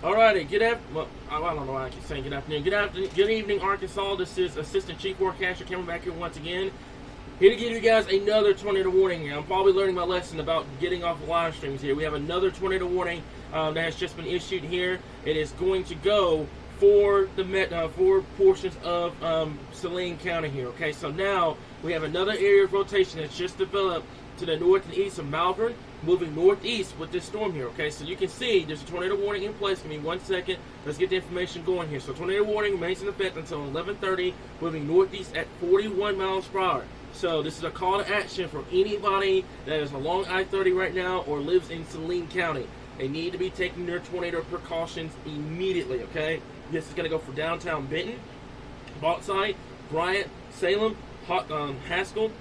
Alrighty, well, I don't know why I keep saying good afternoon. Good evening, Arkansas. This is Assistant Chief Forecaster coming back here once again. Here to give you guys another tornado warning here. I'm probably learning my lesson about getting off the live streams here. We have another tornado warning that has just been issued here. It is going to go for the for portions of Saline County here. Okay, so now we have another area of rotation that's just developed to the north and east of Malvern, moving northeast with this storm here. Okay, so you can see there's a tornado warning in place. Give me 1 second. Let's get the information going here. So tornado warning remains in effect until 11:30, moving northeast at 41 miles per hour. So this is a call to action for anybody that is along I-30 right now or lives in Saline County. They need to be taking their tornado precautions immediately. Okay, this is going to go for downtown Benton, Bauxite, Bryant, Salem, Haskell,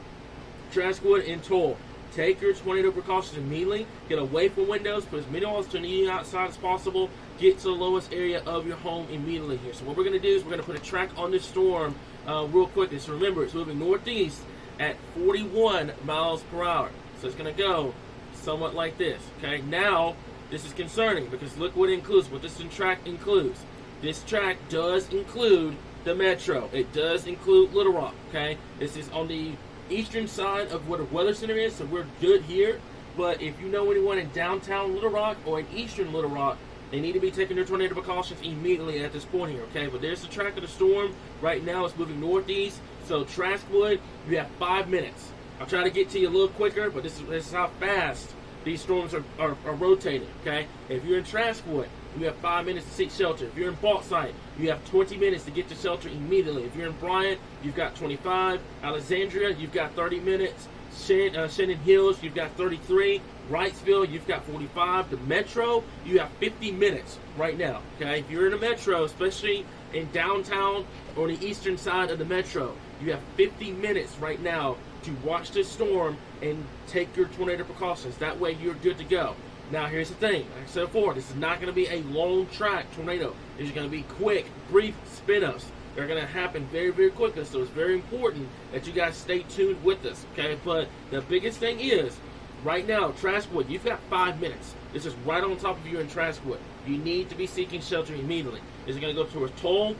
Traskwood, and Toll. Take your tornado precautions immediately. Get away from windows. Put as many walls to the outside as possible. Get to the lowest area of your home immediately here. So what we're going to do is we're going to put a track on this storm real quickly. So remember, it's moving northeast at 41 miles per hour. So it's going to go somewhat like this. Okay, now this is concerning because look what it includes, what this track includes. This track does include the metro. It does include Little Rock. Okay, this is on the eastern side of where the weather center is, so we're good here. But if you know anyone in downtown Little Rock or in eastern Little Rock, they need to be taking their tornado precautions immediately at this point here, okay? But there's the track of the storm. Right now it's moving northeast, so Traskwood, you have 5 minutes. I'll try to get to you a little quicker, but this is how fast these storms are rotating, okay? If you're in Traskwood, you have 5 minutes to seek shelter. If you're in Bauxite, you have 20 minutes to get to shelter immediately. If you're in Bryant, you've got 25. Alexandria, you've got 30 minutes. Shannon Hills, you've got 33. Wrightsville, you've got 45. The Metro, you have 50 minutes right now, okay? If you're in the Metro, especially in downtown or the eastern side of the Metro, you have 50 minutes right now to watch this storm and take your tornado precautions. That way you're good to go. Now, here's the thing. Like I said before, this is not going to be a long track tornado. These are going to be quick, brief spin-ups. They're going to happen very, very quickly. So it's very important that you guys stay tuned with us, okay? But the biggest thing is, right now, Traskwood, you've got 5 minutes. This is right on top of you in Traskwood. You need to be seeking shelter immediately. This is going to go towards Toll,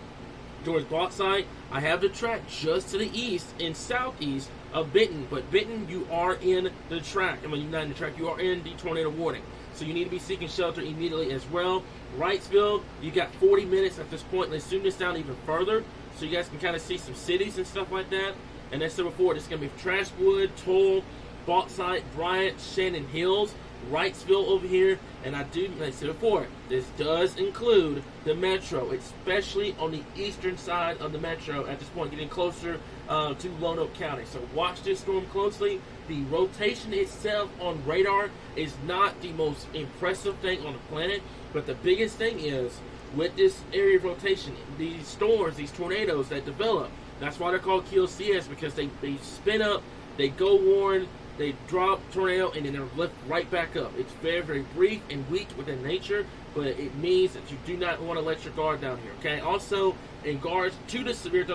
towards Bauxite. I have the track just to the east and southeast of Benton. But Benton, you are in the track. I mean, you're not in the track. You are in the tornado warning. So you need to be seeking shelter immediately as well. Wrightsville, you got 40 minutes at this point. Let's zoom this down even further so you guys can kind of see some cities and stuff like that. And as I said before, this is going to be Traskwood, Toll, Bauxite, Bryant, Shannon Hills, Wrightsville over here. And like I said before, this does include the metro, especially on the eastern side of the metro at this point, getting closer to Lonoke County. So watch this storm closely. The rotation itself on radar is not the most impressive thing on the planet, but the biggest thing is with this area of rotation, these storms, these tornadoes that develop, that's why they're called QCS, because they spin up, they go warm, they drop tornado, and then they're lift right back up. It's very, very brief and weak within nature, but it means that you do not want to let your guard down here, okay? Also, in regards to the severe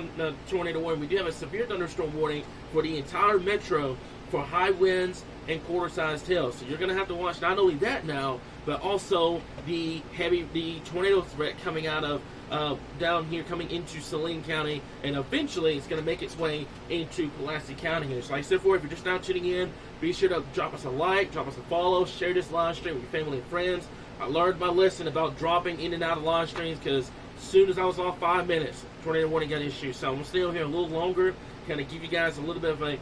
tornado warning, we do have a severe thunderstorm warning for the entire metro for high winds and quarter-sized hail. So you're going to have to watch not only that now, but also the tornado threat coming out of down here, coming into Saline County, and eventually it's going to make its way into Pulaski County here. So like I said before, if you're just now tuning in, be sure to drop us a like, drop us a follow, share this live stream with your family and friends. I learned my lesson about dropping in and out of live streams because as soon as I was off 5 minutes, tornado warning got issued. So I'm going to stay over here a little longer, kind of give you guys a little bit of an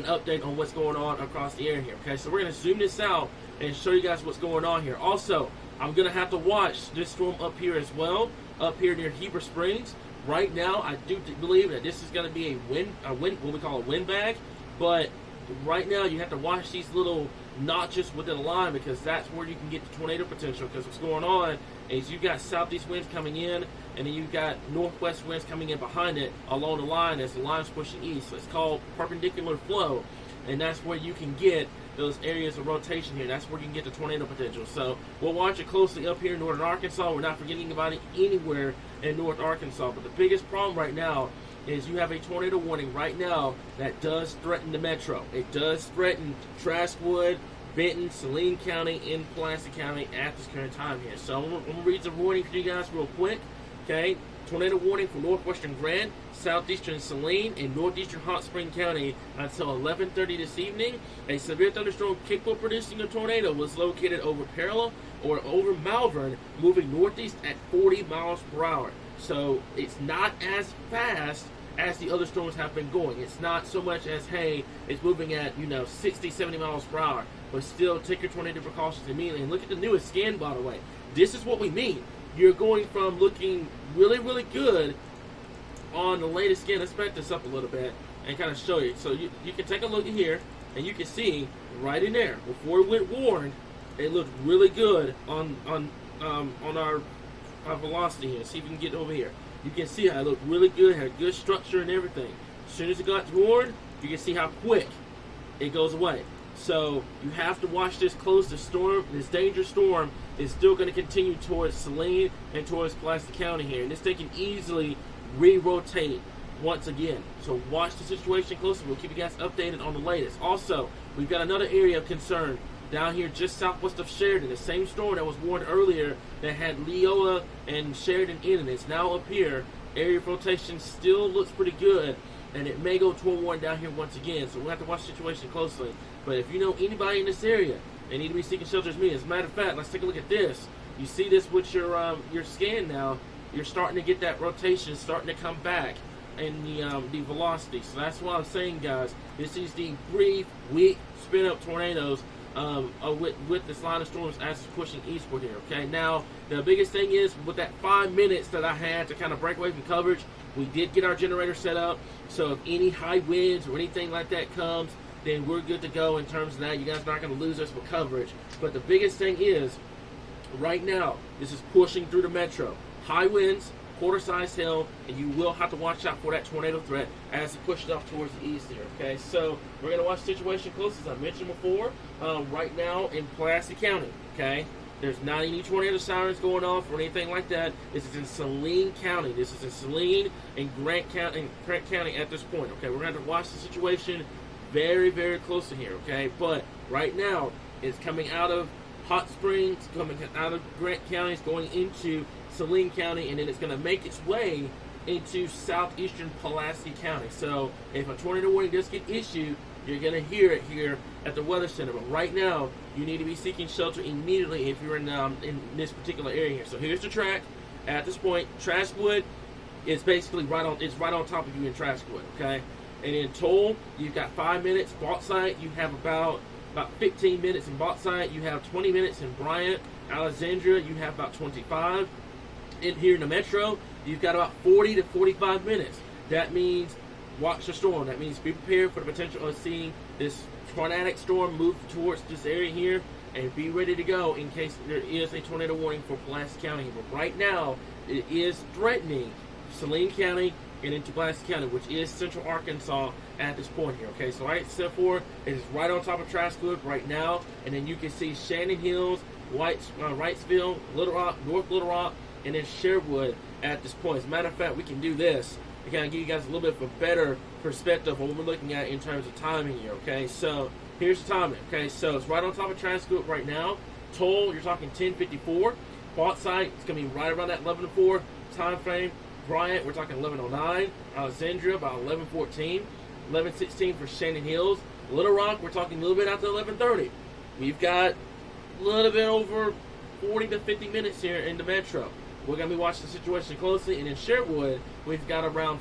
update on what's going on across the area here. Okay, so we're going to zoom this out and show you guys what's going on here. Also, I'm going to have to watch this storm up here as well, up here near Heber Springs. Right now, I do believe that this is going to be what we call a wind bag, but right now you have to watch these little notches within the line because that's where you can get the tornado potential, because what's going on is you've got southeast winds coming in, and then you've got northwest winds coming in behind it along the line as the line's pushing east. So it's called perpendicular flow, and that's where you can get those areas of rotation here. That's where you can get the tornado potential. So we'll watch it closely up here in northern Arkansas. We're not forgetting about it anywhere in North Arkansas. But the biggest problem right now is you have a tornado warning right now that does threaten the metro. It does threaten Traskwood, Benton, Saline County, and Pulaski County at this current time here. So I'm going to read the warning for you guys real quick. Okay, tornado warning for northwestern Grant, southeastern Saline, and northeastern Hot Spring County until 11:30 this evening. A severe thunderstorm capable of producing a tornado was located over Parallel or over Malvern, moving northeast at 40 miles per hour. So it's not as fast as the other storms have been going. It's not so much as, hey, it's moving at, 60, 70 miles per hour. But still, take your tornado precautions immediately. And look at the newest scan, by the way. This is what we mean. You're going from looking really, really good on the latest scan. Let's back this up a little bit and kind of show you. So you can take a look at here, and you can see right in there, before it went warned, it looked really good on our velocity here. See if you can get over here. You can see how it looked really good, had good structure and everything. As soon as it got warned, you can see how quick it goes away. So you have to watch this close. The storm, this dangerous storm, is still going to continue towards Saline and towards Pulaski County here. And this thing can easily re-rotate once again. So watch the situation closely. We'll keep you guys updated on the latest. Also, we've got another area of concern down here just southwest of Sheridan. The same storm that was warned earlier that had Leola and Sheridan in it. It's now up here. Area of rotation still looks pretty good, and it may go to a warning down here once again. So we'll have to watch the situation closely. But if you know anybody in this area, they need to be seeking shelter as me. As a matter of fact, let's take a look at this. You see this with your scan now. You're starting to get that rotation starting to come back in the velocity. So that's what I'm saying, guys. This is the brief, weak, spin-up tornadoes with this line of storms as it's pushing eastward here. Okay, now the biggest thing is with that 5 minutes that I had to kind of break away from coverage, we did get our generator set up. So if any high winds or anything like that comes, then we're good to go in terms of that. You guys are not going to lose us with coverage. But the biggest thing is, right now, this is pushing through the metro. High winds, quarter-sized hail, and you will have to watch out for that tornado threat as it pushes off towards the east here, okay? So we're going to watch the situation close, as I mentioned before, right now in Pulaski County, okay? There's not any tornado sirens going off or anything like that. This is in Saline County. This is in Saline and Grant County at this point, okay? We're going to have to watch the situation very, very closely here, okay? But right now, it's coming out of Hot Springs, coming out of Grant County, it's going into Saline County, and then it's going to make its way into southeastern Pulaski County. So if a tornado warning does get issued, you're going to hear it here at the Weather Center. But right now, you need to be seeking shelter immediately if you're in this particular area here. So here's the track. At this point, Traskwood is basically right on top of you in Traskwood, okay? And in Toll, you've got 5 minutes. Bauxite, you have about 15 minutes in Bauxite. You have 20 minutes in Bryant. Alexandria, you have about 25. In here in the metro, you've got about 40 to 45 minutes. That means watch the storm. That means be prepared for the potential of seeing this tornadic storm move towards this area here, and be ready to go in case there is a tornado warning for Pulaski County. But right now, it is threatening Saline County and into Pulaski County, which is central Arkansas at this point here. Okay, so like I said before, it is right on top of Traskwood right now, and then you can see Shannon Hills, Wrightsville, Little Rock, North Little Rock, and then Sherwood at this point. As a matter of fact, we can do this to kind of give you guys a little bit of a better perspective of what we're looking at in terms of timing here, okay? So here's the timing, okay? So it's right on top of Traskwood right now. Toll, you're talking 10:54. Bauxite, it's going to be right around that 11:04 time frame. Bryant, we're talking 11:09. Alexandria, about 11:14. 11:16 for Shannon Hills. Little Rock, we're talking a little bit after 11:30. We've got a little bit over 40 to 50 minutes here in the metro. We're going to be watching the situation closely. And in Sherwood, we've got around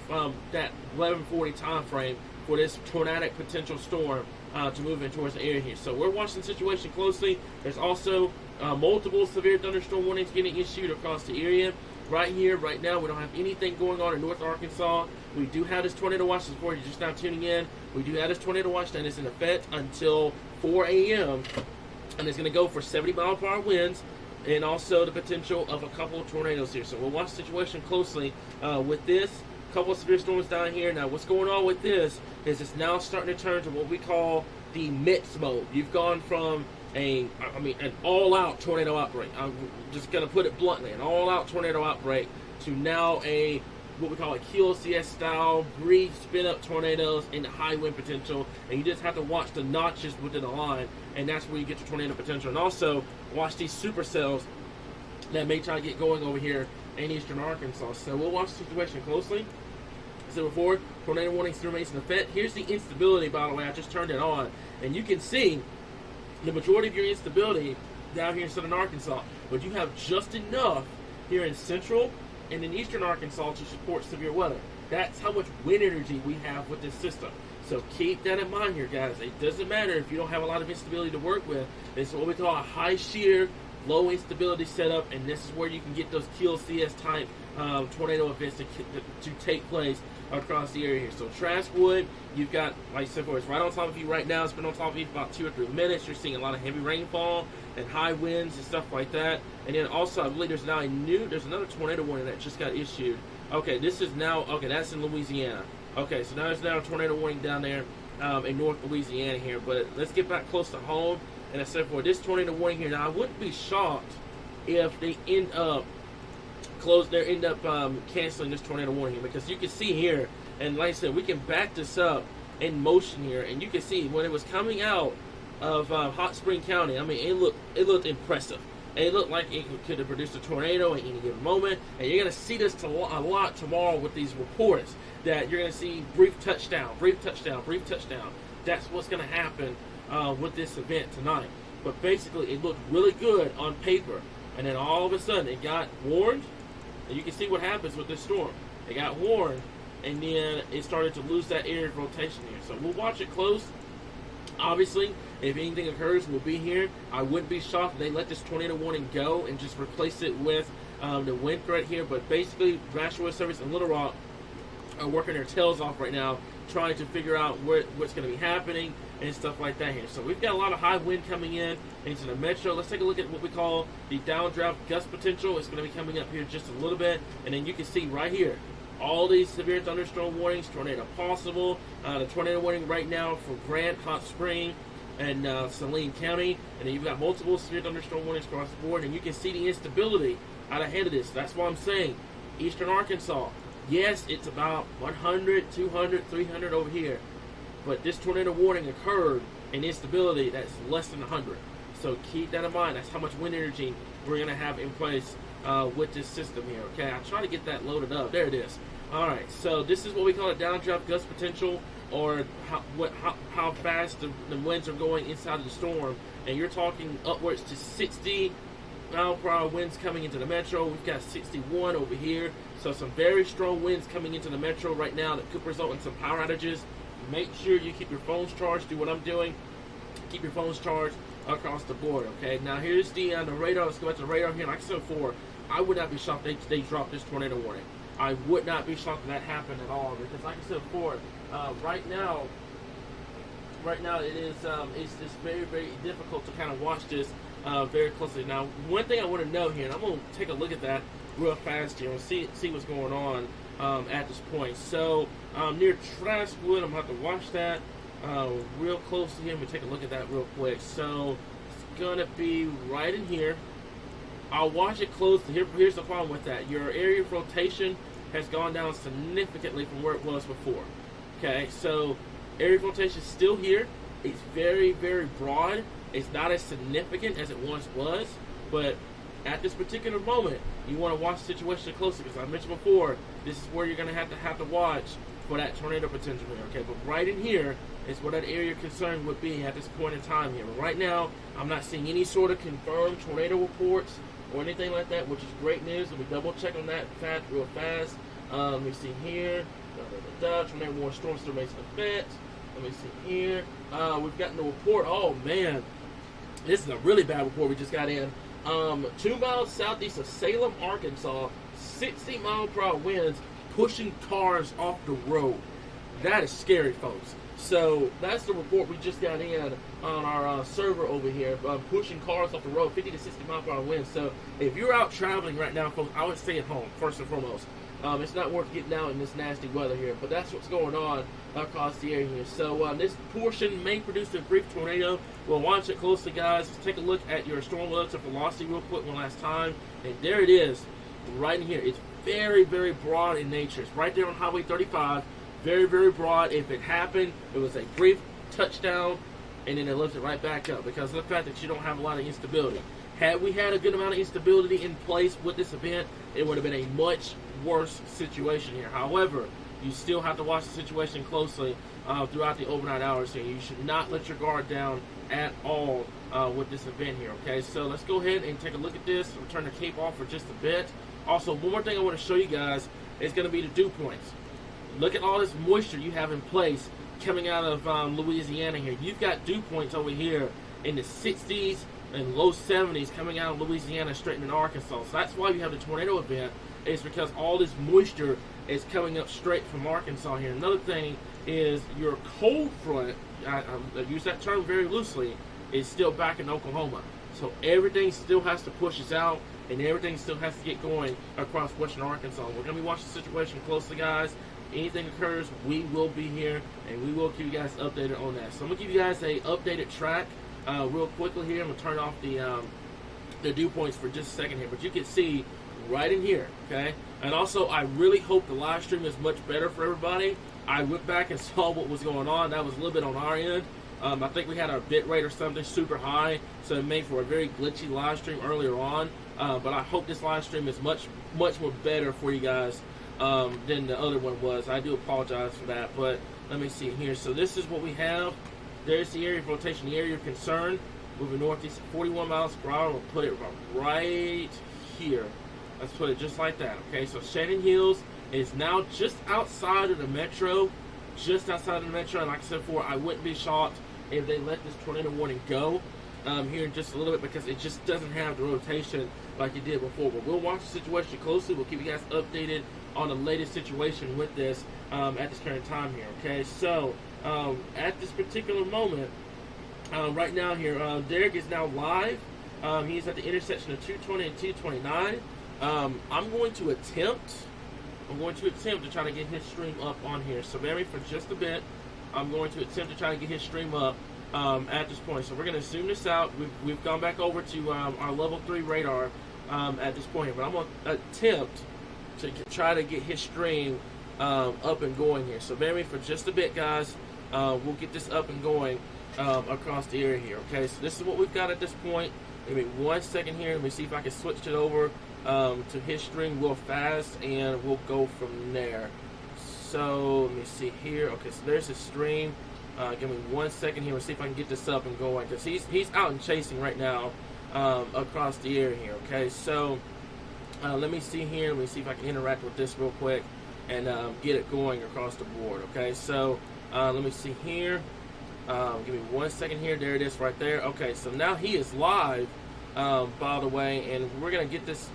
that 11:40 time frame for this tornadic potential storm to move in towards the area here. So we're watching the situation closely. There's also multiple severe thunderstorm warnings getting issued across the area. Right here, right now, we don't have anything going on in North Arkansas. We do have this tornado watch. Before you're just now tuning in, we do have this tornado watch that is in effect until 4 a.m. and it's going to go for 70-mile-per-hour winds, and also the potential of a couple of tornadoes here. So we'll watch the situation closely with this. A couple of severe storms down here. Now, what's going on with this is it's now starting to turn to what we call the mixed mode. You've gone from an all-out tornado outbreak. I'm just going to put it bluntly, an all-out tornado outbreak to now a what we call a QLCS style brief spin up tornadoes and high wind potential, and you just have to watch the notches within the line, and that's where you get your tornado potential. And also watch these supercells that may try to get going over here in eastern Arkansas. So we'll watch the situation closely. As I said before, tornado warning still remains in effect. Here's the instability, by the way. I just turned it on, and you can see the majority of your instability down here in southern Arkansas, but you have just enough here in central and in eastern Arkansas to support severe weather. That's how much wind energy we have with this system. So keep that in mind here, guys. It doesn't matter if you don't have a lot of instability to work with. This is what we call a high shear, low instability setup, and this is where you can get those QLCS type tornado events to take place across the area here. So Trask Wood, you've got, like I said before, it's right on top of you right now. It's been on top of you for about 2 or 3 minutes. You're seeing a lot of heavy rainfall and high winds and stuff like that. And then also, I believe there's another tornado warning that just got issued. Okay, this is now, okay, that's in Louisiana. Okay, so now there's now a tornado warning down there in North Louisiana here. But let's get back close to home. And I said for this tornado warning here, now I wouldn't be shocked if they end up canceling this tornado warning here, because you can see here, and like I said, we can back this up in motion here, and you can see when it was coming out of Hot Spring County, I mean, it looked impressive. It looked like it could have produced a tornado at any given moment, and you're going to see this a lot tomorrow with these reports, that you're going to see brief touchdown, brief touchdown, brief touchdown. That's what's going to happen with this event tonight. But basically, it looked really good on paper, and then all of a sudden, it got warned. And you can see what happens with this storm. It got warned, and then it started to lose that area of rotation here. So we'll watch it close. Obviously, if anything occurs, we'll be here. I wouldn't be shocked if they let this tornado warning go and just replace it with the wind threat here. But basically, National Weather Service and Little Rock are working their tails off right now, trying to figure out what's going to be happening and stuff like that here. So we've got a lot of high wind coming in into the metro. Let's take a look at what we call the downdraft gust potential. It's going to be coming up here just a little bit, and then you can see right here all these severe thunderstorm warnings, tornado possible. The tornado warning right now for Grant, Hot Spring, and Saline County, and then you've got multiple severe thunderstorm warnings across the board, and you can see the instability out ahead of this. That's why I'm saying eastern Arkansas, yes, it's about 100, 200, 300 over here, but this tornado warning occurred in instability that's less than 100. So keep that in mind. That's how much wind energy we're going to have in place with this system here. Okay, I'll try to get that loaded up. There it is. All right, so this is what we call a downdraft gust potential, or how fast the winds are going inside of the storm. And you're talking upwards to 60 mile per hour winds coming into the metro. We've got 61 over here. So some very strong winds coming into the metro right now that could result in some power outages. Make sure you keep your phones charged. Do what I'm doing. Keep your phones charged across the board, okay? Now here's the radar. Let's go back to the radar here. Like I said before, I would not be shocked they dropped this tornado warning. I would not be shocked if that happened at all, because like I said before, right now it is it's just very, very difficult to kind of watch this very closely. Now, one thing I want to note here, and I'm going to take a look at that real fast here and see what's going on at this point. So near Trask Wood, I'm going to have to watch that real closely here. I'm going to take a look at that real quick. So it's going to be right in here. I'll watch it closely. Here's the problem with that. Your area of rotation has gone down significantly from where it was before. Okay, so area of rotation is still here. It's very, very broad. It's not as significant as it once was, but at this particular moment, you want to watch the situation closely, because I mentioned before, this is where you're going to have to watch for that tornado potential here, okay? But right in here is where that area of concern would be at this point in time here. But right now, I'm not seeing any sort of confirmed tornado reports or anything like that, which is great news. Let me double check on that fact real fast. Let me see here. Tornado warning storm still remains in effect. Let me see here. We've gotten the report. Oh man, this is a really bad report we just got in. 2 miles southeast of Salem, Arkansas, 60 mile per hour winds pushing cars off the road. That is scary, folks. So that's the report we just got in on our server over here, pushing cars off the road, 50 to 60 mile per hour winds. So if you're out traveling right now, folks, I would stay at home first and foremost. It's not worth getting out in this nasty weather here, but that's what's going on across the area here. So this portion may produce a brief tornado. We'll watch it closely, guys. Let's take a look at your storm relative velocity real quick one last time. And there it is, right in here. It's very, very broad in nature. It's right there on Highway 35. Very, very broad. If it happened, it was a brief touchdown, and then it lifted right back up because of the fact that you don't have a lot of instability. Had we had a good amount of instability in place with this event, it would have been a much worse situation here. However, you still have to watch the situation closely throughout the overnight hours here. You should not let your guard down at all with this event here, okay? So let's go ahead and take a look at this. We'll turn the cape off for just a bit. Also, one more thing I want to show you guys is going to be the dew points. Look at all this moisture you have in place coming out of Louisiana here. You've got dew points over here in the 60s and low 70s coming out of Louisiana straight into Arkansas. So that's why you have the tornado event. It's because all this moisture is coming up straight from Arkansas here. Another thing is your cold front, I use that term very loosely, is still back in Oklahoma. So everything still has to push us out, and everything still has to get going across western Arkansas. We're going to be watching the situation closely, guys. Anything occurs, we will be here, and we will keep you guys updated on that. So I'm going to give you guys a updated track real quickly here. I'm going to turn off the dew points for just a second here. But you can see right in here, okay? And also, I really hope the live stream is much better for everybody. I went back and saw what was going on. That was a little bit on our end. I think we had our bit rate or something super high, so it made for a very glitchy live stream earlier on. But I hope this live stream is much more better for you guys than the other one was. I do apologize for that, but let me see here. So this is what we have. There's the area of rotation, the area of concern. Moving northeast at 41 miles per hour. We'll put it right here. Let's put it just like that, okay? So Shannon Hills is now just outside of the metro. Just outside of the metro. And like I said before, I wouldn't be shocked if they let this tornado warning go here in just a little bit because it just doesn't have the rotation like it did before. But we'll watch the situation closely. We'll keep you guys updated on the latest situation with this at this current time here, okay? So at this particular moment, right now here, Derek is now live. He's at the intersection of 220 and 229. I'm going to attempt to try to get his stream up on here. So bear me for just a bit. I'm going to attempt to try to get his stream up at this point. So we're going to zoom this out. We've gone back over to our level 3 radar at this point here. But I'm going to attempt to try to get his stream up and going here. So bear me for just a bit, guys. We'll get this up and going across the area here. Okay, so this is what we've got at this point. Give me 1 second here. Let me see if I can switch it over to his stream real fast, and we'll go from there. So let me see here. Okay, so there's his stream. Give me 1 second here. We'll see if I can get this up and going because he's out and chasing right now across the area here. Okay, so let me see here. Let me see if I can interact with this real quick and get it going across the board. Okay, so let me see here. Give me 1 second here. There it is right there. Okay, so now he is live, by the way, and we're gonna get this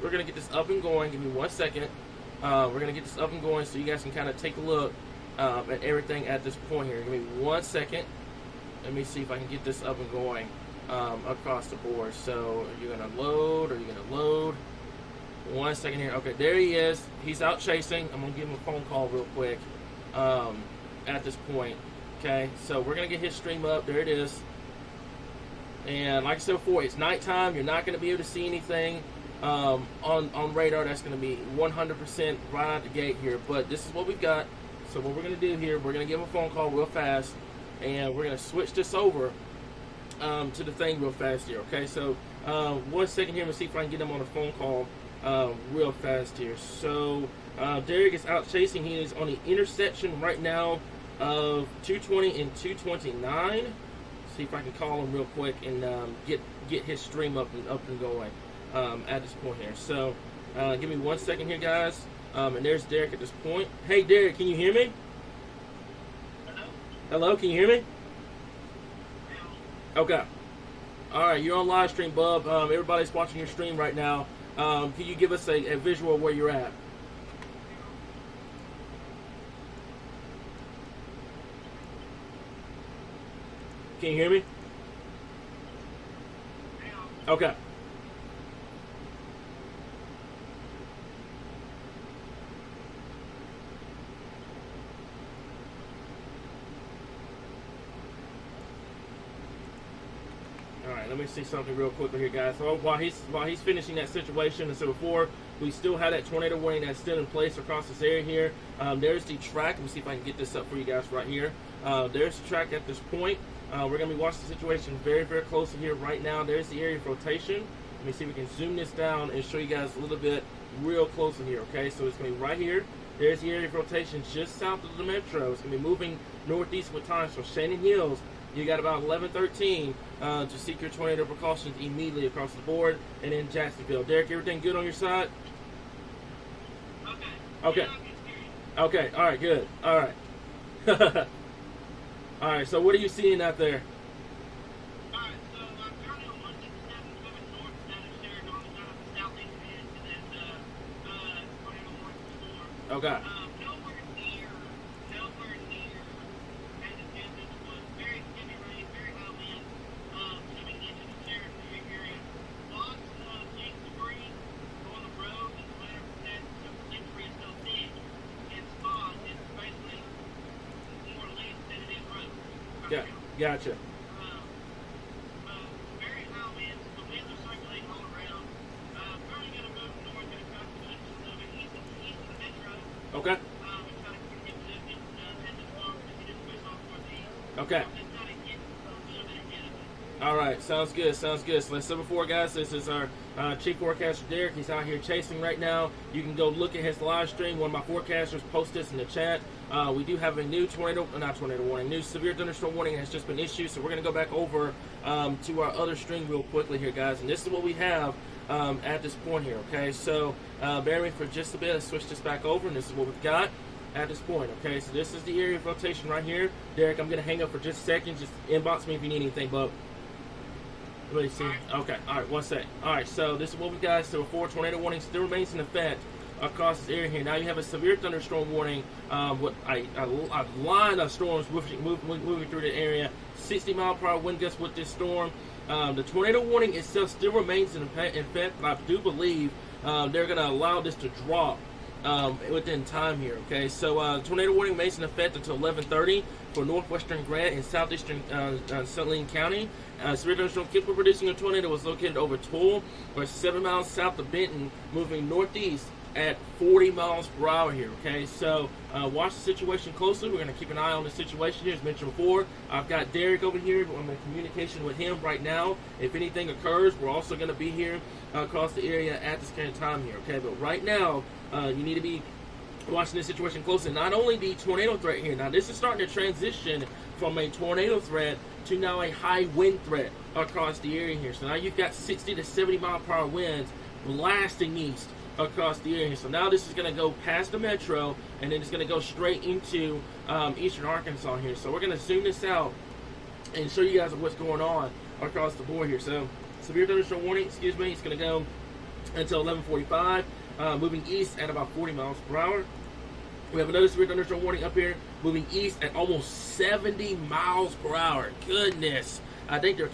up and going. Give me 1 second. We're gonna get this up and going so you guys can kind of take a look at everything at this point here. Give me 1 second. Let me see if I can get this up and going across the board. So are you gonna load? Are you gonna load? 1 second here. Okay, there he is. He's out chasing. I'm gonna give him a phone call real quick at this point. Okay, so we're going to get his stream up. There it is. And like I said before, it's nighttime. You're not going to be able to see anything on radar. That's going to be 100% right out the gate here. But this is what we've got. So what we're going to do here, we're going to give him a phone call real fast. And we're going to switch this over to the thing real fast here. Okay, so 1 second here. We'll see if I can get him on a phone call real fast here. So Derek is out chasing. He is on the intersection right now of 220 and 229. See if I can call him real quick and get his stream up and going at this point here. So give me 1 second here, guys. And there's Derek at this point. Hey, Derek, can you hear me? Hello, can you hear me? Okay. All right, you're on live stream, bub. Everybody's watching your stream right now. Can you give us a visual of where you're at? Can you hear me? Okay. All right, let let me see something real quickly here, guys. So while he's finishing that situation, and so before we still have that tornado warning that's still in place across this area here. There's the track. Let me see if I can get this up for you guys right here. There's the track at this point. We're going to be watching the situation very, very closely here right now. There's the area of rotation. Let me see if we can zoom this down and show you guys a little bit real closely here, okay? So it's going to be right here. There's the area of rotation just south of the metro. It's going to be moving northeast with time. So Shannon Hills, you got about 11:13 to seek your tornado precautions immediately across the board. And in Jacksonville. Derek, everything good on your side? Okay. Okay. All right, good. All right. All right, so what are you seeing out there? All right, so I'm currently on 167 moving north down in Sheridan on the southeast end to that tornado warning storm. Okay. Nowhere near as intended was very heavy rain, very high wind coming into the Sheridan area. Lots of leaf debris on the road, and whenever that debris is so thick and small, it's basically more leaf than it is road. Yeah, gotcha. Very high winds. The winds are circulating all around. Currently going to move north and across the country, moving east of the metro. Okay. Trying to get position at this moment as he just push off northeast. Okay. Just trying to get a little bit ahead of it. All right, sounds good, sounds good. So like I said before, guys, this is our chief forecaster, Derek. He's out here chasing right now. You can go look at his live stream. One of my forecasters posted this in the chat. We do have a new new severe thunderstorm warning has just been issued. So we're going to go back over to our other stream real quickly here, guys. And this is what we have at this point here, okay? So bear with me for just a bit. Let's switch this back over, and this is what we've got at this point, okay? So this is the area of rotation right here. Derek, I'm going to hang up for just a second. Just inbox me if you need anything, but... Let me see. Okay, all right, one sec. All right, so this is what we got. So 4 tornado warning still remains in effect across this area here. Now you have a severe thunderstorm warning. What a line of storms moving through the area. 60-mile-per-hour wind gusts with this storm. The tornado warning itself still remains in effect, but I do believe they're going to allow this to drop within time here. Okay, so tornado warning remains in effect until 11:30 for northwestern Grant and southeastern Saline County. Severe thunderstorm capable of producing a tornado was located over Toole, or 7 miles south of Benton, moving northeast at 40 miles per hour here. Okay, so watch the situation closely. We're going to keep an eye on the situation here. As mentioned before, I've got Derek over here. I'm in communication with him right now. If anything occurs, we're also going to be here across the area at this current time here. Okay, but right now, you need to be watching this situation closely. Not only the tornado threat here. Now, this is starting to transition from a tornado threat to now a high wind threat across the area here. So now you've got 60 to 70 mile per hour winds blasting east across the area. So now this is going to go past the metro, and then it's going to go straight into eastern Arkansas here. So we're going to zoom this out and show you guys what's going on across the board here. So severe thunderstorm warning, it's going to go until 11:45, moving east at about 40 miles per hour. We have another severe thunderstorm warning up here, moving east at almost 70 miles per hour. Goodness. I think they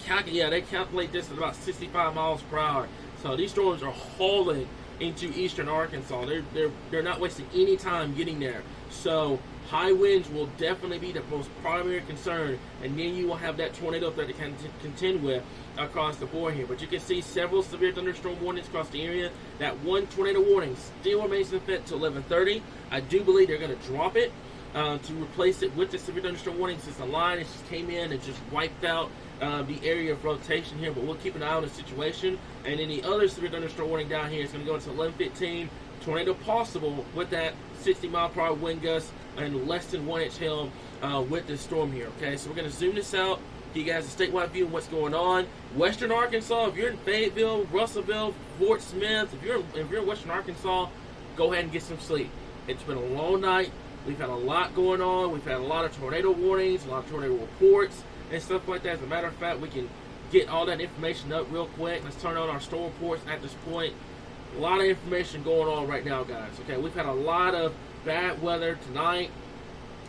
calculate this at about 65 miles per hour. So these storms are hauling into eastern Arkansas. They're not wasting any time getting there. So high winds will definitely be the most primary concern, and then you will have that tornado threat to contend with across the board here. But you can see several severe thunderstorm warnings across the area. That one tornado warning still remains in effect until 11:30. I do believe they're going to drop it to replace it with the severe thunderstorm warning, since the line just came in and just wiped out the area of rotation here. But we'll keep an eye on the situation. And then the other severe thunderstorm warning down here is going to go until 11:15. Tornado possible with that 60 mile per hour wind gust and less than 1 inch hail with this storm here. Okay, so we're going to zoom this out, give you guys a statewide view of what's going on. Western Arkansas, if you're in Fayetteville, Russellville, Fort Smith, if you're in Western Arkansas, go ahead and get some sleep. It's been a long night. We've had a lot going on. We've had a lot of tornado warnings, a lot of tornado reports, and stuff like that. As a matter of fact, we can get all that information up real quick. Let's turn on our storm reports at this point. A lot of information going on right now, guys. Okay, we've had a lot of bad weather tonight.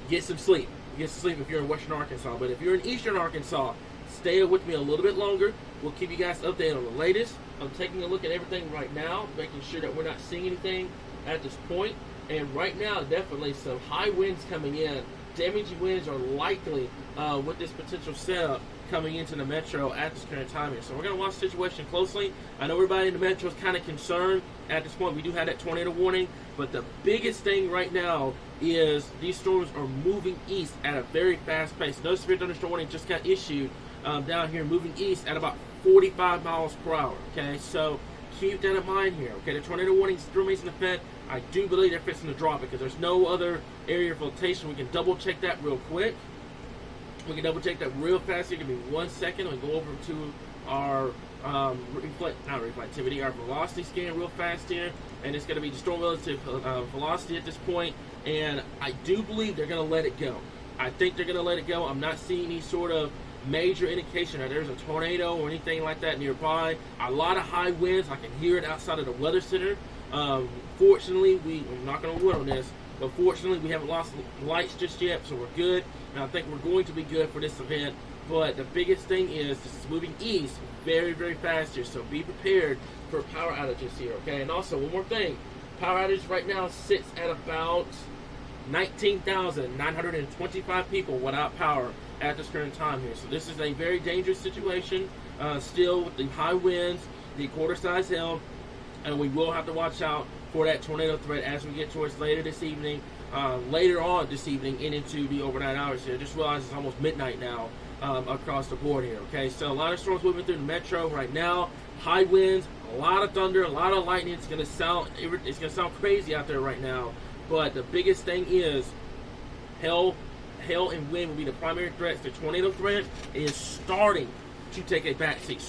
Get some sleep. Get some sleep if you're in Western Arkansas. But if you're in Eastern Arkansas, stay with me a little bit longer. We'll keep you guys updated on the latest. I'm taking a look at everything right now, making sure that we're not seeing anything at this point. And right now, definitely some high winds coming in. Damaging winds are likely with this potential setup coming into the metro at this current time here. So we're going to watch the situation closely. I know everybody in the metro is kind of concerned at this point. We do have that tornado warning, but the biggest thing right now is these storms are moving east at a very fast pace. No severe thunderstorm warning just got issued down here, moving east at about 45 miles per hour. Okay, so keep that in mind here. Okay, the tornado warning still remains in effect. I do believe they're fixing to drop it because there's no other area of flotation. We can double check that real quick. We can double check that real fast here. Give me 1 second. We'll go over to our reflectivity, our velocity scan real fast here, and it's going to be the storm relative velocity at this point. And I do believe they're going to let it go. I think they're going to let it go. I'm not seeing any sort of major indication that there's a tornado or anything like that nearby. A lot of high winds. I can hear it outside of the weather center. Fortunately, I'm not going to wood on this, but fortunately we haven't lost lights just yet, so we're good. And I think we're going to be good for this event. But the biggest thing is this is moving east very, very fast here, so be prepared for power outages here, okay? And also, one more thing. Power outage right now sits at about 19,925 people without power at this current time here. So this is a very dangerous situation, still with the high winds, the quarter-size hail, and we will have to watch out for that tornado threat as we get towards later on this evening and into the overnight hours here. Just realize it's almost midnight now across the board here, okay? So a lot of storms moving through the metro right now. High winds, a lot of thunder, a lot of lightning. It's gonna sound crazy out there right now. But the biggest thing is hail and wind will be the primary threats. The tornado threat is starting to take a backseat.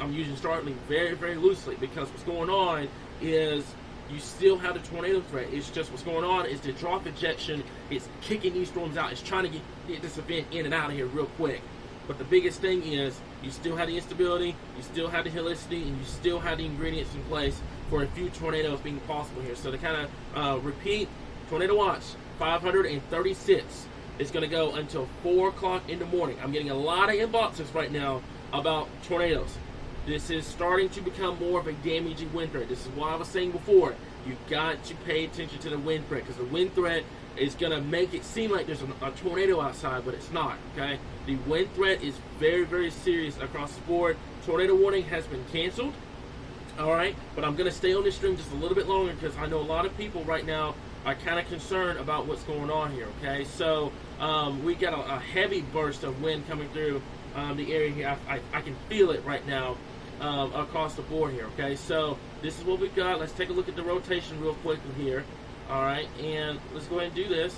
I'm using starting very, very loosely because what's going on is you still have the tornado threat. It's just what's going on is the drop injection is kicking these storms out. It's trying to get this event in and out of here real quick. But the biggest thing is you still have the instability, you still have the helicity, and you still have the ingredients in place for a few tornadoes being possible here. So to kind of repeat, Tornado Watch 536 is going to go until 4 o'clock in the morning. I'm getting a lot of inboxes right now about tornadoes. This is starting to become more of a damaging wind threat. This is what I was saying before. You've got to pay attention to the wind threat because the wind threat is going to make it seem like there's a tornado outside, but it's not, okay? The wind threat is very, very serious across the board. Tornado warning has been canceled, all right? But I'm going to stay on this stream just a little bit longer because I know a lot of people right now are kind of concerned about what's going on here, okay? So we got a heavy burst of wind coming through the area here. I can feel it right now across the board here, okay? So this is what we've got. Let's take a look at the rotation real quickly here, all right? And let's go ahead and do this.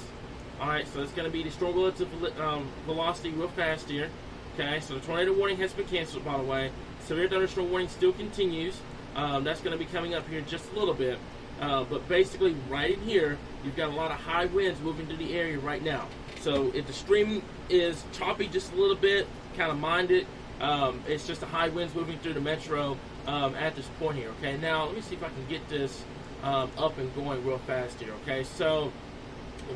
All right, so it's going to be the storm relative velocity real fast here, okay? So the tornado warning has been canceled, by the way. Severe thunderstorm warning still continues. That's going to be coming up here in just a little bit. But basically, right in here, you've got a lot of high winds moving through the area right now. So if the stream is choppy just a little bit, kind of mind it. It's just the high winds moving through the metro at this point here, okay? Now, let me see if I can get this up and going real fast here, okay? So,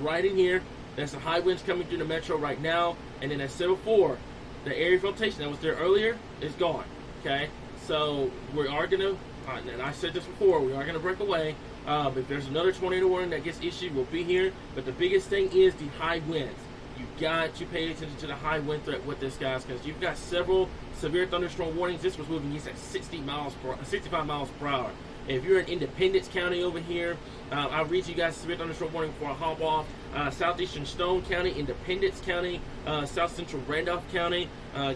right in here, there's the high winds coming through the metro right now, and then at 7-4, the area flotation that was there earlier is gone, okay? So, we are going to, and I said this before, we are going to break away. If there's another tornado warning that gets issued, we'll be here. But the biggest thing is the high winds. You've got to pay attention to the high wind threat with this, guys, because you've got several severe thunderstorm warnings. This was moving east at 65 miles per hour. And if you're in Independence County over here, I'll read you guys severe thunderstorm warning before I hop off. Southeastern Stone County, Independence County, South Central Randolph County.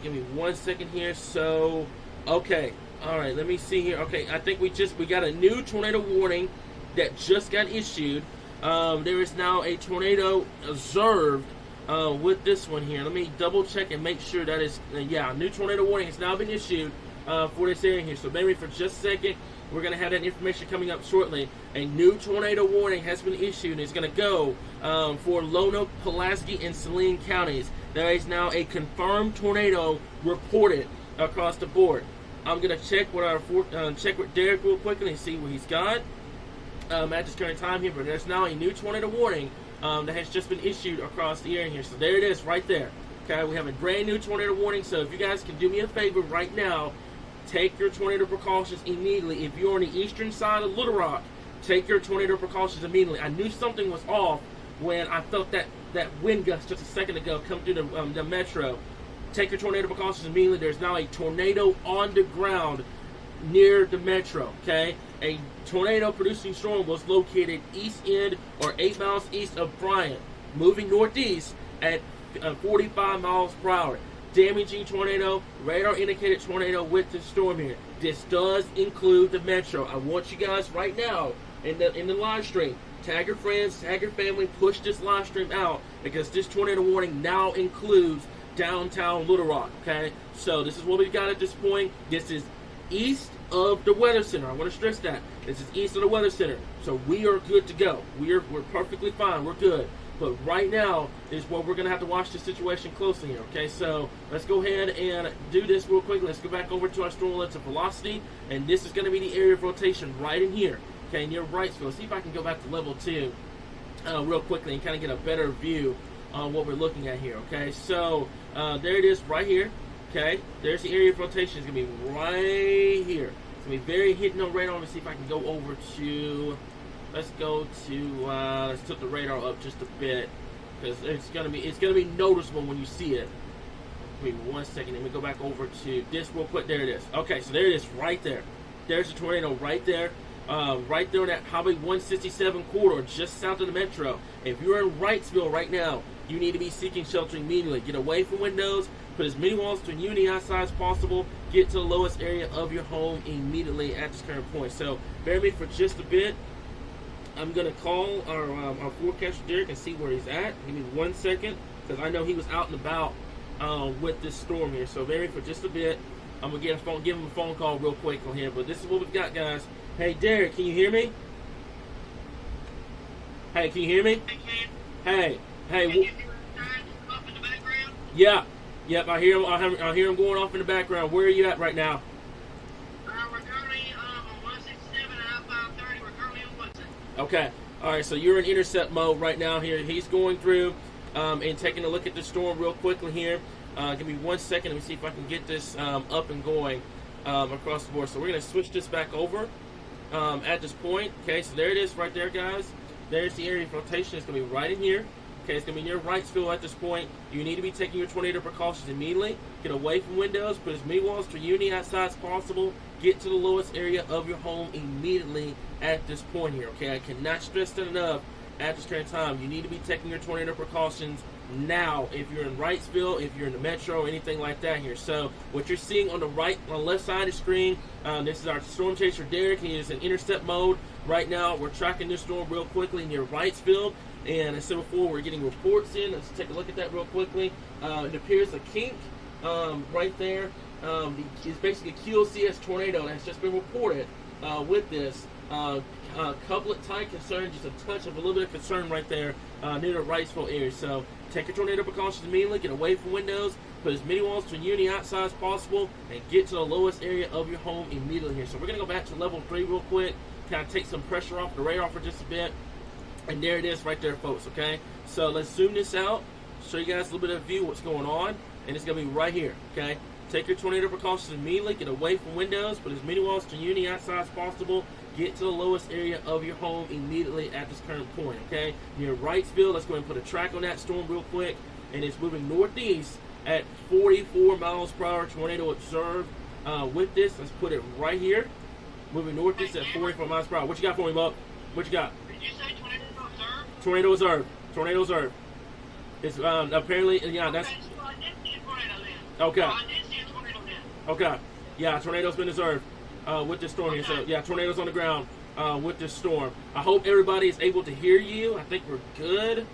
Give me 1 second here. So, okay. All right, let me see here. Okay, I think we got a new tornado warning that just got issued. There is now a tornado observed with this one here. Let me double check and make sure that is, a new tornado warning has now been issued for this area here. So bear with me for just a second. We're going to have that information coming up shortly. A new tornado warning has been issued and it's going to go for Lonoke, Pulaski, and Saline counties. There is now a confirmed tornado reported across the board. I'm going to check with Derek real quickly and see what he's got at this current time here. But there's now a new tornado warning that has just been issued across the area here. So there it is right there. Okay, we have a brand new tornado warning. So if you guys can do me a favor right now, take your tornado precautions immediately. If you're on the eastern side of Little Rock, take your tornado precautions immediately. I knew something was off when I felt that wind gust just a second ago come through the metro. Take your tornado precautions immediately. There's now a tornado on the ground near the metro, okay? A tornado producing storm was located east end or 8 miles east of Bryant, moving northeast at 45 miles per hour. Damaging tornado, radar indicated tornado with the storm here. This does include the metro. I want you guys right now in the live stream, tag your friends, tag your family, push this live stream out, because this tornado warning now includes downtown Little Rock, okay? So this is what we've got at this point. This is east of the weather center. I want to stress that. This is east of the weather center. So we are good to go. We're perfectly fine. We're good. But right now is what we're going to have to watch the situation closely here, okay? So let's go ahead and do this real quick. Let's go back over to our storm alerts of velocity, and this is going to be the area of rotation right in here, okay, near Wrightsville. Let's see if I can go back to level 2 real quickly and kind of get a better view on what we're looking at here, okay? So there it is right here, okay? There's the area of rotation. It's going to be right here. It's going to be very hidden on radar. Let me see if I can go over to... Let's go to let's tilt the radar up just a bit, because it's gonna be noticeable when you see it. Give me 1 second. Let me go back over to this real quick. There it is. Okay, so there it is right there. There's the tornado right there, right there on that Highway 167 corridor, just south of the metro. If you're in Wrightsville right now, you need to be seeking shelter immediately. Get away from windows. Put as many walls to unity outside as possible. Get to the lowest area of your home immediately at this current point. So bear with me for just a bit. I'm going to call our forecaster, Derek, and see where he's at. Give me 1 second, because I know he was out and about with this storm here. So bear with me for just a bit. I'm going to give him a phone call real quick on here. But this is what we've got, guys. Hey, Derek, can you hear me? Hey, can you hear me? Hey. Can you hear the signs up in the background? Yeah. Yep, I hear him. I hear him going off in the background. Where are you at right now? We're currently on 167 and I-530. We're currently on Woodson. Okay. All right. So you're in intercept mode right now here. He's going through and taking a look at the storm real quickly here. Give me 1 second. Let me see if I can get this up and going across the board. So we're going to switch this back over at this point. Okay. So there it is right there, guys. There's the area of rotation. It's going to be right in here. Okay, it's going to be near Wrightsville at this point. You need to be taking your tornado precautions immediately. Get away from windows. Put as many walls to unity outside as possible. Get to the lowest area of your home immediately at this point here. Okay, I cannot stress that enough at this current time. You need to be taking your tornado precautions now if you're in Wrightsville, if you're in the metro, anything like that here. So what you're seeing on the left side of the screen, this is our storm chaser Derek. He is in intercept mode right now. We're tracking this storm real quickly near Wrightsville. And as I said before, we're getting reports in. Let's take a look at that real quickly. It appears a kink right there. It's basically a QLCS tornado that's just been reported with this. Couplet type concern, just a touch of a little bit of concern right there near the Wrightsville area. So take your tornado precautions immediately. Get away from windows. Put as many walls to unity outside as possible. And get to the lowest area of your home immediately here. So we're going to go back to level 3 real quick. Kind of take some pressure off the radar for just a bit. And there it is right there, folks, okay? So let's zoom this out, show you guys a little bit of a view of what's going on, and it's going to be right here, okay? Take your tornado precautions immediately, get away from windows, put as many walls to unity outside as possible, get to the lowest area of your home immediately at this current point, okay? Near Wrightsville, let's go ahead and put a track on that storm real quick, and it's moving northeast at 44 miles per hour, tornado observed. With this, let's put it right here, moving northeast at 44 miles per hour. What you got for me, Bob? What you got? Did you say tornado observed? Tornado observed. Tornado observed. It's apparently, yeah, that's Okay, so I did see a tornado then. okay. So I did see a tornado then. Okay. Yeah, tornado's been observed with this storm here. So yeah, tornadoes on the ground with this storm. I hope everybody is able to hear you. I think we're good.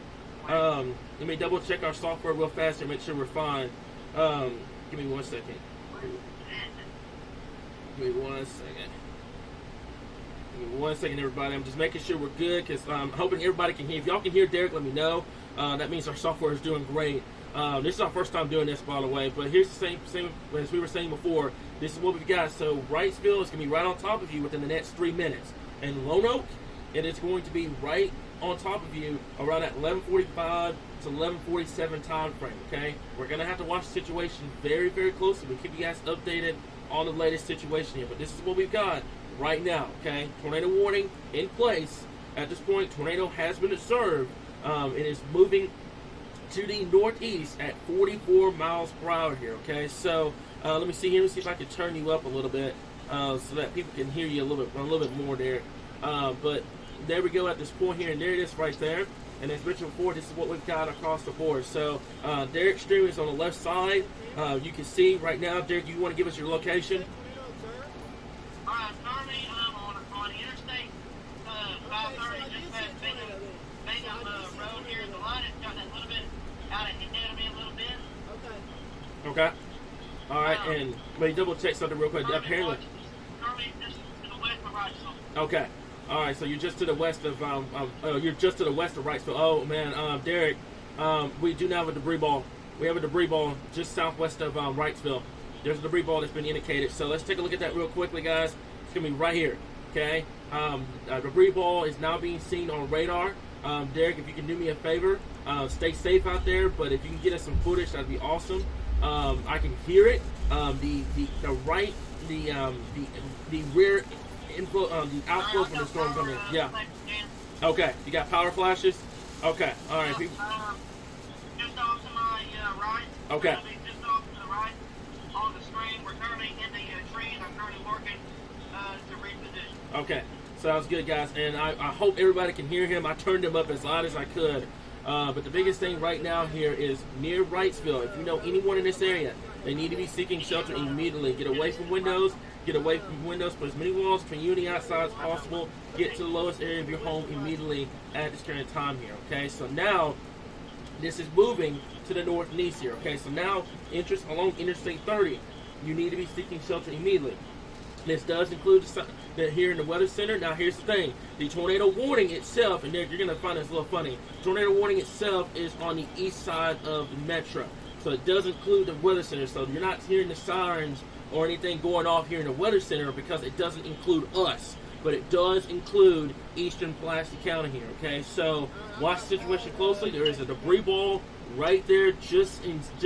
Let me double check our software real fast and make sure we're fine. Give me 1 second. Give me 1 second. Give me 1 second, everybody. I'm just making sure we're good because I'm hoping everybody can hear. If y'all can hear Derek, let me know. That means our software is doing great. This is our first time doing this, by the way. But here's the same as we were saying before. This is what we've got. So Wrightsville is going to be right on top of you within the next 3 minutes. And Lone Oak, it is going to be right on top of you around that 11:45 to 11:47 time frame. Okay, we're going to have to watch the situation very, very closely. We'll keep you guys updated on the latest situation here. But this is what we've got right now. Okay, tornado warning in place at this point. Tornado has been observed. It is moving to the northeast at 44 miles per hour here. Okay, so let me see here. Let me see if I can turn you up a little bit so that people can hear you a little bit more there. But there we go at this point here, and there it is right there. And as mentioned before, this is what we've got across the board. So Derek Stream is on the left side. You can see right now, Derek, you want to give us your location? Currently, on Interstate 530, just past Bingham Road here. The line has gotten a little bit out of me a little bit. Okay. All right, and let me double check something real quick. Apparently, currently just to the west of Wrightsville. okay. All right, so you're just to the west of Wrightsville. Oh man, Derek, we do now have a debris ball. We have a debris ball just southwest of Wrightsville. There's a debris ball that's been indicated. So let's take a look at that real quickly, guys. It's gonna be right here. Okay. A debris ball is now being seen on radar. Derek, if you can do me a favor, stay safe out there. But if you can get us some footage, that'd be awesome. I can hear it. The rear inflow, the outflow from the storm coming. Yeah. Okay. You got power flashes. Okay. All right. Just off to my right. Okay. Just off to the right on the screen. We're currently in the trees. I'm currently working to reposition. Okay. Sounds good, guys. And I hope everybody can hear him. I turned him up as loud as I could. But the biggest thing right now here is near Wrightsville. If you know anyone in this area, they need to be seeking shelter immediately. Get away from windows. Get away from windows. Put as many walls between you and the outside as possible. Get to the lowest area of your home immediately at this current time here. Okay, so now this is moving to the north and east here. Okay, so now interest along Interstate 30. You need to be seeking shelter immediately. This does include the here in the weather center. Now here's the thing: the tornado warning itself, and Derek, you're gonna find this a little funny. Tornado warning itself is on the east side of the metro, so it does include the weather center. So you're not hearing the sirens or anything going off here in the weather center because it doesn't include us, but it does include eastern Pulaski County here. Okay, so watch the situation closely. There is a debris ball right there, just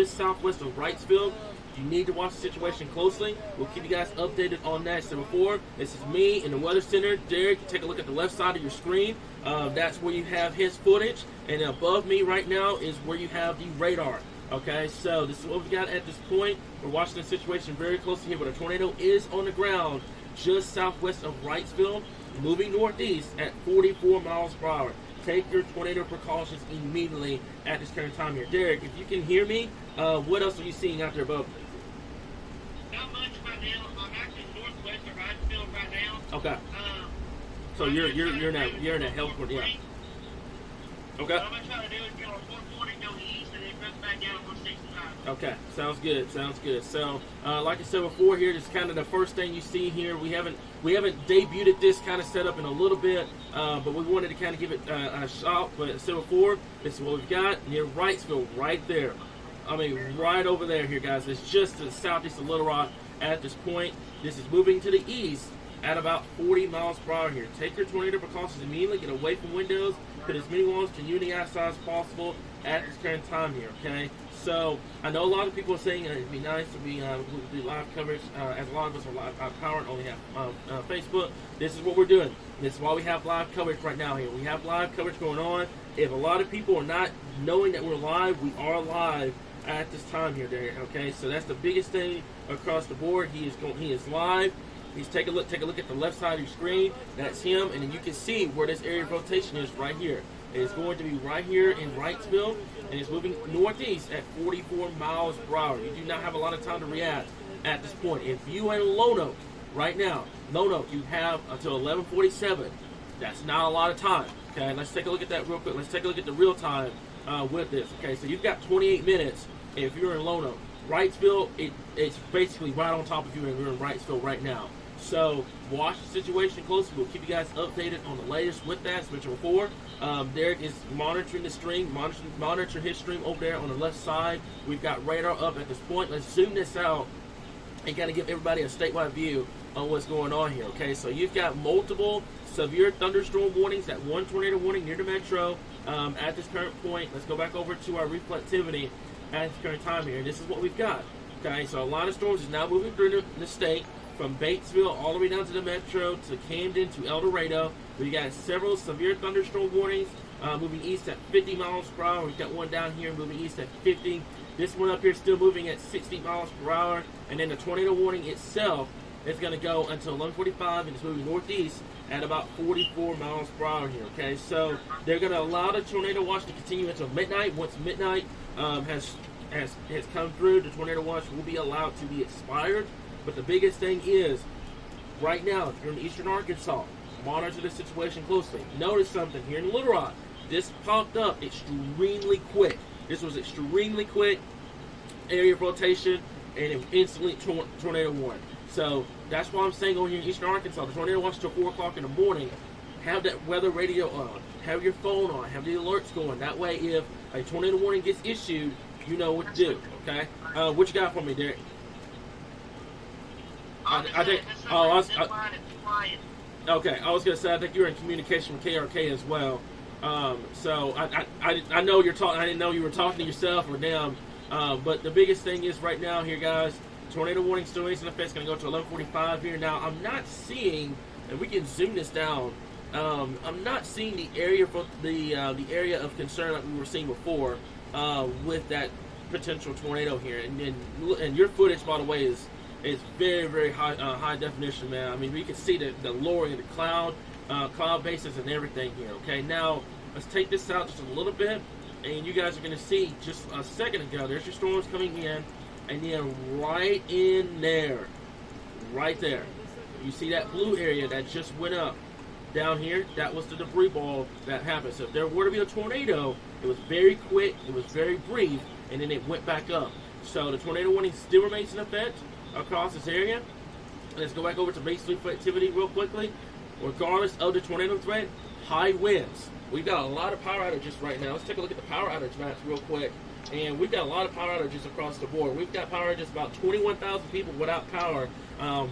southwest of Wrightsville. You need to watch the situation closely. We'll keep you guys updated on that. So before, this is me in the weather center. Derek, take a look at the left side of your screen. That's where you have his footage. And above me right now is where you have the radar. Okay, so this is what we've got at this point. We're watching the situation very closely here, but a tornado is on the ground just southwest of Wrightsville, moving northeast at 44 miles per hour. Take your tornado precautions immediately at this current time here. Derek, if you can hear me, what else are you seeing out there above? Not much right now. I'm actually northwest of Wrightsville right now. Okay. So you're in a health yeah. Okay. What I'm gonna try to do is get on 440, go east, and then press back down on 165. Okay, sounds good. Sounds good. So, like I said before, here this is kind of the first thing you see here. We haven't debuted this kind of setup in a little bit, but we wanted to kind of give it a shot. But as I said before, this is what we've got near Wrightsville, right there. I mean, right over there here, guys. It's just to the southeast of Little Rock at this point. This is moving to the east at about 40 miles per hour here. Take your tornado precautions immediately. Get away from windows. Put as many walls to you and the outside as possible at this current time here, okay? So, I know a lot of people are saying it'd be nice to be do live coverage, as a lot of us are live powered, only have Facebook. This is what we're doing. This is why we have live coverage right now here. We have live coverage going on. If a lot of people are not knowing that we're live, we are live at this time here, Derek, okay? So that's the biggest thing across the board. He is live. He's take a look at the left side of your screen. That's him, and then you can see where this area of rotation is right here. It is going to be right here in Wrightsville, and it's moving northeast at 44 miles per hour. You do not have a lot of time to react at this point. If you are in Lono right now, Lono, you have until 11:47. That's not a lot of time. Okay, let's take a look at that real quick. Let's take a look at the real time with this. Okay, so you've got 28 minutes if you're in Lono. Wrightsville, it's basically right on top of you, and you're in Wrightsville right now. So watch the situation closely. We'll keep you guys updated on the latest with that. As mentioned before, Derek is monitoring the stream, monitor his stream over there on the left side. We've got radar up at this point. Let's zoom this out and kind of give everybody a statewide view on what's going on here. Okay, so you've got multiple severe thunderstorm warnings. That one tornado warning near the metro at this current point. Let's go back over to our reflectivity at this current time here. And this is what we've got. Okay, so a lot of storms is now moving through the state. From Batesville all the way down to the metro, to Camden, to El Dorado. We got several severe thunderstorm warnings moving east at 50 miles per hour. We've got one down here moving east at 50. This one up here still moving at 60 miles per hour. And then the tornado warning itself is going to go until 11:45, and it's moving northeast at about 44 miles per hour here. Okay, so they're going to allow the tornado watch to continue until midnight. Once midnight has come through, the tornado watch will be allowed to be expired. But the biggest thing is, right now, if you're in eastern Arkansas, monitor the situation closely. Notice something here in Little Rock. This popped up extremely quick. This was extremely quick area of rotation, and it instantly tornado warning. So that's why I'm saying over here in eastern Arkansas, the tornado watch till 4 o'clock in the morning. Have that weather radio on. Have your phone on. Have the alerts going. That way, if a tornado warning gets issued, you know what to do. Okay. What you got for me, Derek? I think. Okay, I was gonna say I think you're in communication with KRK as well. So I know you're talking. I didn't know you were talking to yourself or them. But the biggest thing is right now here, guys. Tornado warning still is in effect. It's going to go to 11:45 here. Now, I'm not seeing, and we can zoom this down. I'm not seeing the area for the area of concern that we were seeing before with that potential tornado here. And your footage, by the way, is very, very high definition, man. I mean, we can see the lowering of the cloud bases and everything here. Okay, now let's take this out just a little bit, and you guys are going to see just a second ago. There's your storms coming in. And then right in there, right there, you see that blue area that just went up down here? That was the debris ball that happened. So if there were to be a tornado, it was very quick, it was very brief, and then it went back up. So the tornado warning still remains in effect across this area. Let's go back over to base sweep activity real quickly. Regardless of the tornado threat, high winds. We've got a lot of power outages right now. Let's take a look at the power outage maps real quick. And we've got a lot of power outages across the board. We've got power outages, about 21,000 people without power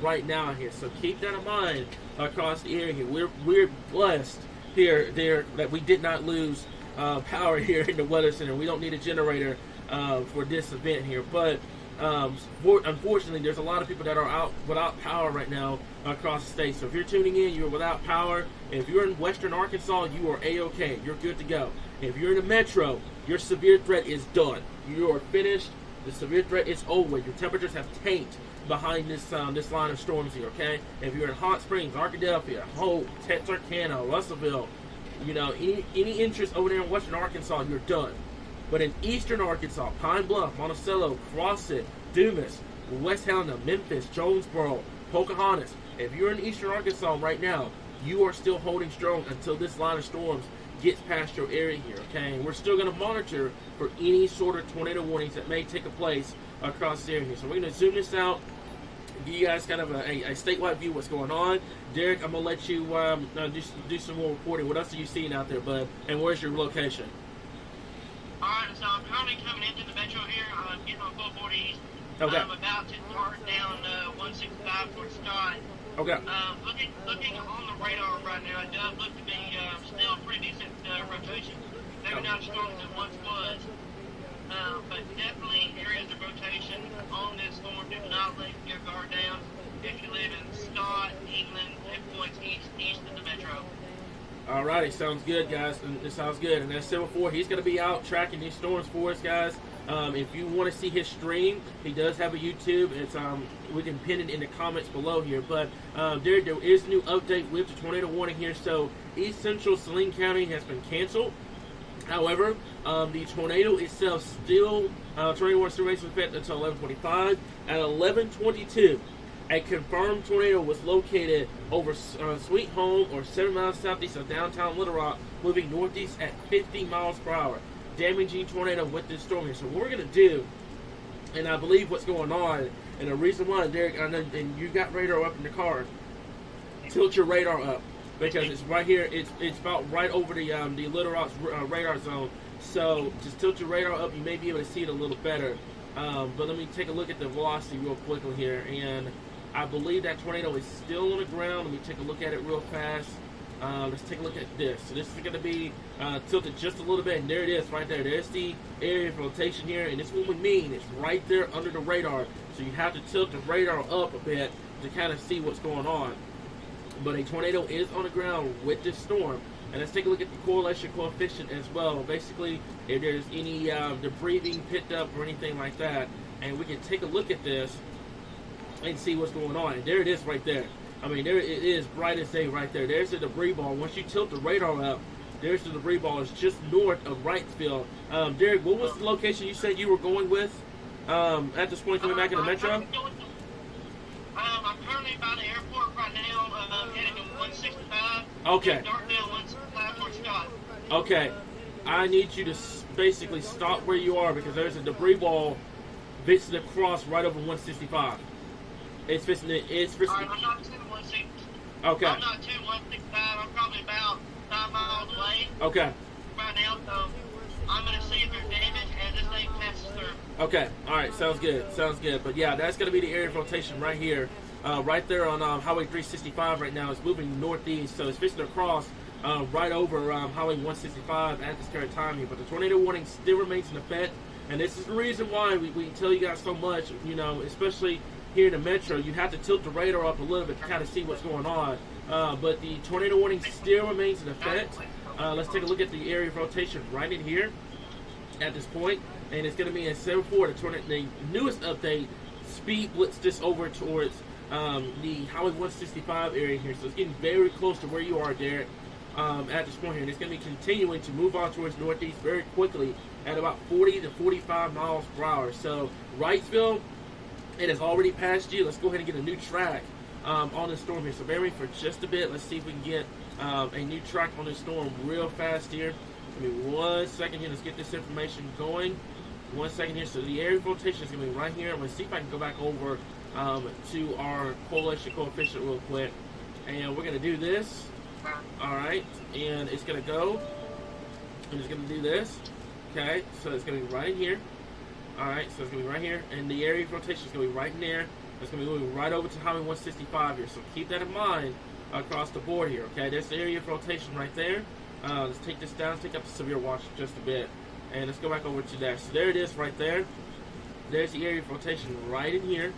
right now here. So keep that in mind across the area here. We're blessed here that we did not lose power here in the weather center. We don't need a generator for this event here. But unfortunately, there's a lot of people that are out without power right now across the state. So if you're tuning in, you're without power. If you're in western Arkansas, you are A-OK. You're good to go. If you're in the metro, your severe threat is done. You are finished. The severe threat is over. Your temperatures have tanked behind this line of storms here, okay? If you're in Hot Springs, Arkadelphia, Hope, Texarkana, Russellville, you know, any interest over there in western Arkansas, you're done. But in eastern Arkansas, Pine Bluff, Monticello, Crossett, Dumas, West Helena, Memphis, Jonesboro, Pocahontas, if you're in eastern Arkansas right now, you are still holding strong until this line of storms gets past your area here, okay? And we're still going to monitor for any sort of tornado warnings that may take place across the area here. So we're going to zoom this out, give you guys kind of a statewide view of what's going on. Derek, I'm going to let you do some more reporting. What else are you seeing out there, bud? And where's your location? Alright, so I'm currently coming into the metro here. I'm getting on 440 East. Okay. I'm about to dart down 165 towards Scott. Okay. Looking on the radar right now, it does look to be still a pretty decent rotation. Maybe not as strong as it once was, but definitely areas of rotation on this storm. Do not let your guard down. If you live in Scott, England, it points east of the metro. Alrighty, sounds good, guys. It sounds good. And as I said before, he's going to be out tracking these storms for us, guys. If you want to see his stream, he does have a YouTube. It's we can pin it in the comments below here. But there is a new update with the tornado warning here. So East Central Saline County has been canceled. However, the tornado itself still tornado warning still remains in effect until 11:45. At 11:22. A confirmed tornado was located over Sweet Home, or 7 miles southeast of downtown Little Rock, moving northeast at 50 miles per hour. Damaging tornado with this storm here. So what we're going to do, and I believe what's going on, and the reason why, Derek, I know, and you got radar up in the car, tilt your radar up, because it's right here, it's about right over the Little Rock's radar zone. So just tilt your radar up, you may be able to see it a little better. But let me take a look at the velocity real quickly here, and I believe that tornado is still on the ground. Let me take a look at it real fast. Let's take a look at this. So this is going to be tilted just a little bit, and there it is right there. There's the area of rotation here, and this is what we mean. It's right there under the radar, so you have to tilt the radar up a bit to kind of see what's going on. But a tornado is on the ground with this storm. And let's take a look at the correlation coefficient as well. Basically, if there's any debris being picked up or anything like that, and we can take a look at this and see what's going on. And there it is right there. I mean, there it is, bright as day right there. There's the debris ball. Once you tilt the radar up, there's the debris ball. It's just north of Wrightsville. Derek, what was the location you said you were going with at this point coming back in the metro? I'm currently by the airport right now, heading to 165. Okay. Darkdale 165 Fort Scott. Okay. I need you to basically stop where you are because there's a debris ball fixing to cross right over 165. It's fixing to. Alright, I'm not 165. Okay. I'm not 165. I'm probably about 5 miles away. Okay. Right now, so I'm going to see if there's damage as this thing passes through. Okay. All right. Sounds good. Sounds good. But yeah, that's going to be the area of rotation right here, right there on Highway 365 right now. It's moving northeast, so it's fixing to cross right over Highway 165 at this current time here. But the tornado warning still remains in effect, and this is the reason why we tell you guys so much. You know, especially here in the metro, you have to tilt the radar up a little bit to kind of see what's going on. But the tornado warning still remains in effect. Let's take a look at the area of rotation right in here at this point, and it's going to be in 7-4. The newest update speed blitzed this over towards the Highway 165 area here, so it's getting very close to where you are, Derek, at this point here, and it's going to be continuing to move on towards northeast very quickly at about 40 to 45 miles per hour. So Wrightsville, it has already passed you. Let's go ahead and get a new track on this storm here. So bear with me for just a bit. Let's see if we can get a new track on this storm real fast here. Give me 1 second here. Let's get this information going. 1 second here. So the area of rotation is going to be right here. I'm going to see if I can go back over to our correlation coefficient real quick. And we're going to do this. All right. And it's going to go. I'm just going to do this. Okay. So it's going to be right here. All right. So it's going to be right here. And the area of rotation is going to be right in there. It's going to be moving right over to Highway 165 here. So keep that in mind across the board here. Okay. There's the area of rotation right there. Let's take this down, take up the severe watch just a bit, and let's go back over to that. So there it is right there. There's the area of rotation right in here.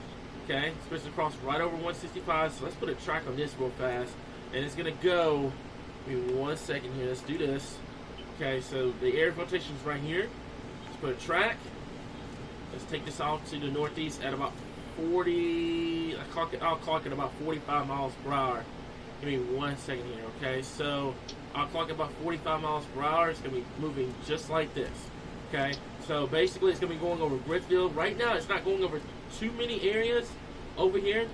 Okay, it's supposed to cross right over 165. So let's put a track on this real fast, and it's gonna go. Give me 1 second here. Let's do this. Okay, so the area of rotation is right here. Let's put a track. Let's take this off to the northeast at about 40. I'll clock it about 45 miles per hour. Give me 1 second here. Okay, so I'll clock about 45 miles per hour. It's going to be moving just like this. Okay, so basically it's going to be going over Griffield. Right now it's not going over too many areas over here.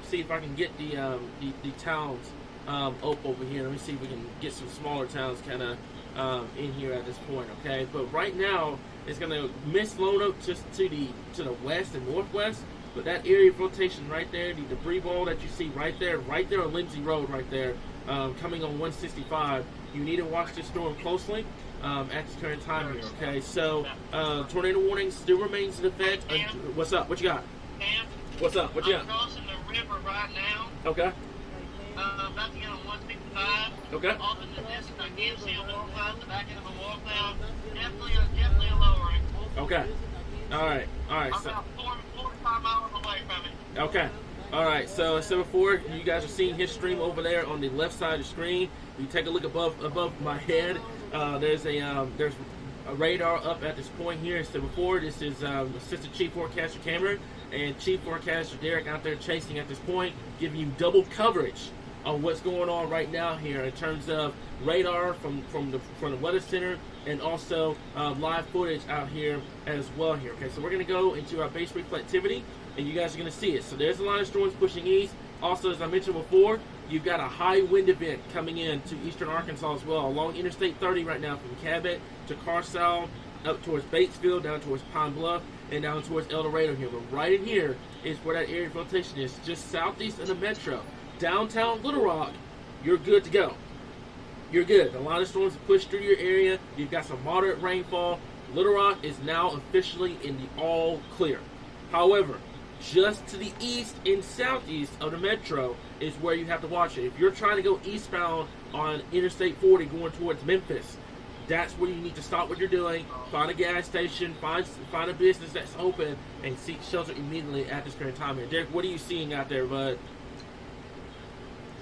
See if I can get the towns up over here. Let me see if we can get some smaller towns kind of in here at this point. Okay, but right now it's going to miss Lonoke just to the west and northwest. But that area of rotation right there, the debris ball that you see right there on Lindsay Road right there, coming on 165, you need to watch this storm closely at this current time here, okay? So, tornado warning still remains in effect. What's up? What you got? Cam, What's up? What you got? I'm crossing the river right now. Okay. About to get on 165. Okay. Off in the distance, I can see on one side, the back end of the wall cloud. Definitely a lowering. Okay. All right. I'm So, about 45 miles away from it. okay. All right. So, as I said before, you guys are seeing his stream over there on the left side of the screen. You take a look above my head. There's a radar up at this point here. As I said before, this is Assistant Chief Forecaster Cameron and Chief Forecaster Derek out there chasing at this point, giving you double coverage on what's going on right now here in terms of radar from the Weather Center and also live footage out here as well here. Okay, so we're going to go into our base reflectivity, and you guys are going to see it. So there's a line of storms pushing east. Also, as I mentioned before, you've got a high wind event coming in to eastern Arkansas as well, along Interstate 30 right now from Cabot to Carsall, up towards Batesville, down towards Pine Bluff, and down towards El Dorado here. But right in here is where that area of rotation is, just southeast of the metro. Downtown Little Rock, you're good to go. You're good. The line of storms have pushed through your area. You've got some moderate rainfall. Little Rock is now officially in the all clear. However, just to the east and southeast of the metro is where you have to watch it. If you're trying to go eastbound on Interstate 40 going towards Memphis, that's where you need to stop what you're doing, find a gas station, find a business that's open, and seek shelter immediately at this current time here. Derek, what are you seeing out there, bud?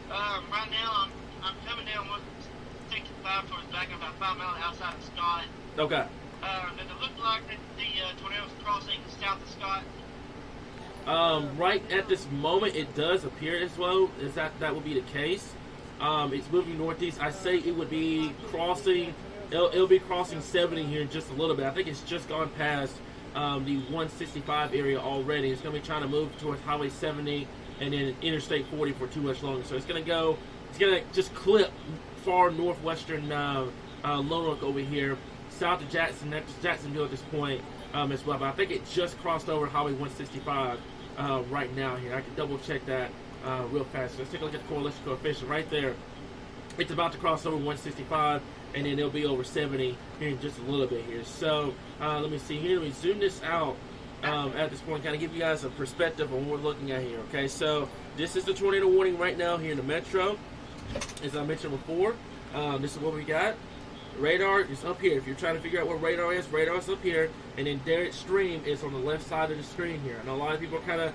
Right now, I'm coming down 65 towards back about 5 miles outside of Scott. Okay. Does it look like the tornado's crossing south of Scott? Right at this moment, it does appear as well as that would be the case. It's moving northeast. I say it would be crossing. It'll be crossing 70 here in just a little bit. I think it's just gone past the 165 area already. It's going to be trying to move towards Highway 70 and then Interstate 40 for too much longer. So it's going to just clip far northwestern Lone Oak over here, south of Jackson, next to Jacksonville at this point as well. But I think it just crossed over Highway 165 right now here. I can double check that real fast. So let's take a look at the correlation coefficient right there. It's about to cross over 165, and then it'll be over 70 here in just a little bit here. So let me see here. Let me zoom this out at this point, kind of give you guys a perspective on what we're looking at here. Okay, so this is the tornado warning right now here in the metro. As I mentioned before, this is what we got. Radar is up here. If you're trying to figure out where radar is up here, and then Derek Stream is on the left side of the screen here. I know a lot of people are kind of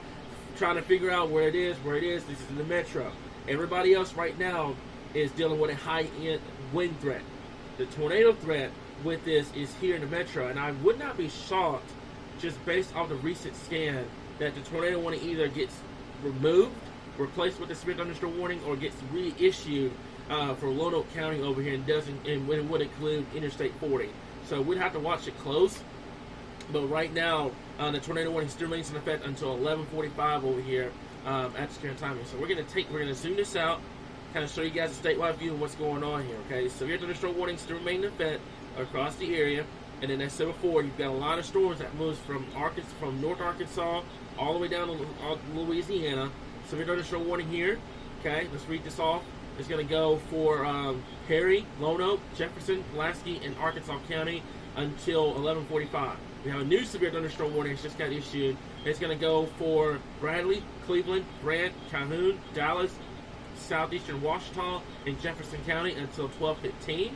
trying to figure out where it is. This is in the metro. Everybody else right now is dealing with a high-end wind threat. The tornado threat with this is here in the metro, and I would not be shocked, just based off the recent scan, that the tornado warning either gets removed, replaced with a severe thunderstorm warning, or gets reissued for Lone Oak County over here, and it would include Interstate 40. So we'd have to watch it close. But right now, the tornado warning still remains in effect until 11:45 over here at this current timing. So we're gonna zoom this out, kind of show you guys a statewide view of what's going on here. Okay, severe thunderstorm warnings still remain in effect across the area, and then as I said before, you've got a lot of storms that moves from North Arkansas all the way down to Louisiana. Severe thunderstorm warning here. Okay, let's read this off. It's going to go for Perry, Lone Oak, Jefferson, Pulaski, and Arkansas County until 11:45. We have a new severe thunderstorm warning that's just got issued. It's going to go for Bradley, Cleveland, Grant, Calhoun, Dallas, southeastern Washita, and Jefferson County until 12:15.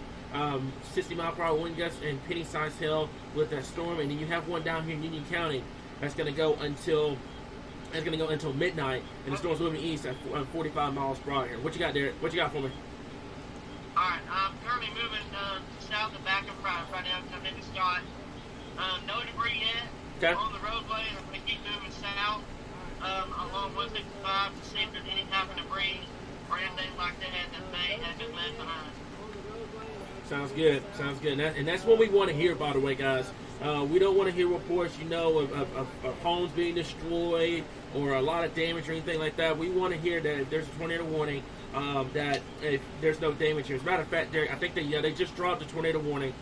60-mile-per-hour wind gusts and penny-sized hail with that storm. And then you have one down here in Union County that's going to go until midnight, and the storm's moving east at 45 miles per hour here. What you got, Derek? What you got for me? Alright, I'm currently moving south and back and right now, coming into Scott. No debris yet. Okay. On the roadway, I'm going to keep moving south along 165 to see if there's any type of debris or anything like that may have been left behind. Sounds good. And that's what we want to hear, by the way, guys. We don't want to hear reports, of homes being destroyed or a lot of damage or anything like that. We want to hear that if there's a tornado warning, that if there's no damage here. As a matter of fact, Derek, I think they just dropped the tornado warning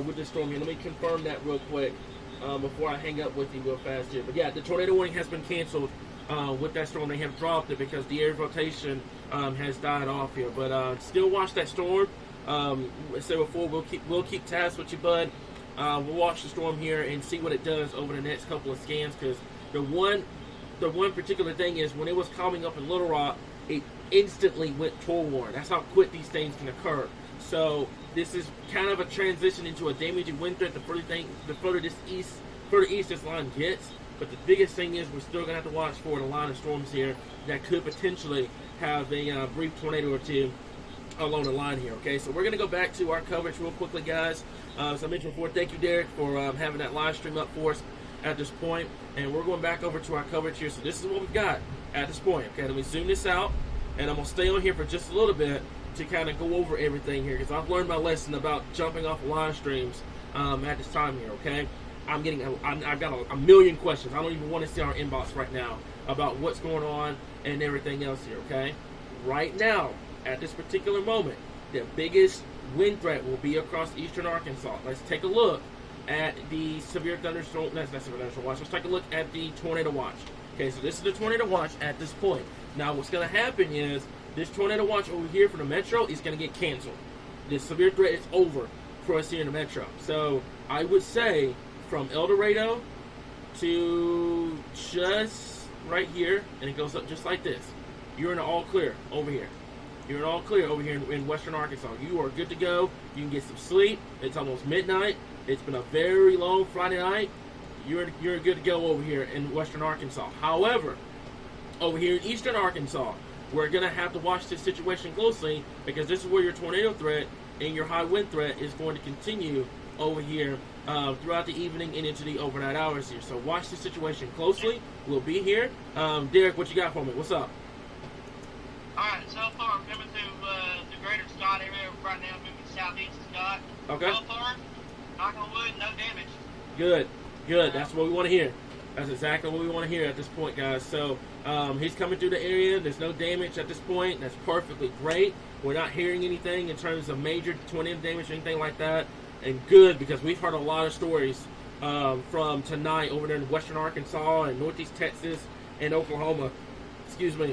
with the storm here. Let me confirm that real quick before I hang up with you real fast here. But yeah, the tornado warning has been canceled with that storm. They have dropped it because the air rotation has died off here. But still watch that storm. I said before, we'll keep tabs with you, bud. We'll watch the storm here and see what it does over the next couple of scans, because the one particular thing is when it was coming up in Little Rock, it instantly went toward. That's how quick these things can occur. So this is kind of a transition into a damaging wind threat. The further east this line gets. But the biggest thing is we're still gonna have to watch for the line of storms here that could potentially have a brief tornado or two along the line here. Okay, so we're going to go back to our coverage real quickly, guys. As I mentioned before, thank you, Derek, for having that live stream up for us at this point. And we're going back over to our coverage here. So this is what we've got at this point. Okay, let me zoom this out, and I'm going to stay on here for just a little bit to kind of go over everything here, because I've learned my lesson about jumping off live streams at this time here. Okay, I've got a million questions. I don't even want to see our inbox right now about what's going on and everything else here. Okay, right now, at this particular moment, the biggest wind threat will be across eastern Arkansas. Let's take a look at the severe thunderstorm. That's not severe thunderstorm watch. Let's take a look at the tornado watch. Okay, so this is the tornado watch at this point. Now, what's going to happen is this tornado watch over here for the metro is going to get canceled. The severe threat is over for us here in the metro. So I would say from El Dorado to just right here, and it goes up just like this. You're in the all clear over here. You're in all clear over here in western Arkansas. You are good to go. You can get some sleep. It's almost midnight. It's been a very long Friday night. You're good to go over here in western Arkansas. However, over here in eastern Arkansas, we're going to have to watch this situation closely because this is where your tornado threat and your high wind threat is going to continue over here throughout the evening and into the overnight hours here. So watch the situation closely. We'll be here. Derek, what you got for me? What's up? Alright, so far I'm coming through the greater Scott area right now, moving southeast of Scott. Okay. So far, knock on wood, no damage. Good, good. That's what we want to hear. That's exactly what we want to hear at this point, guys. So he's coming through the area. There's no damage at this point. That's perfectly great. We're not hearing anything in terms of major tornado damage or anything like that. And good, because we've heard a lot of stories from tonight over there in western Arkansas and northeast Texas and Oklahoma,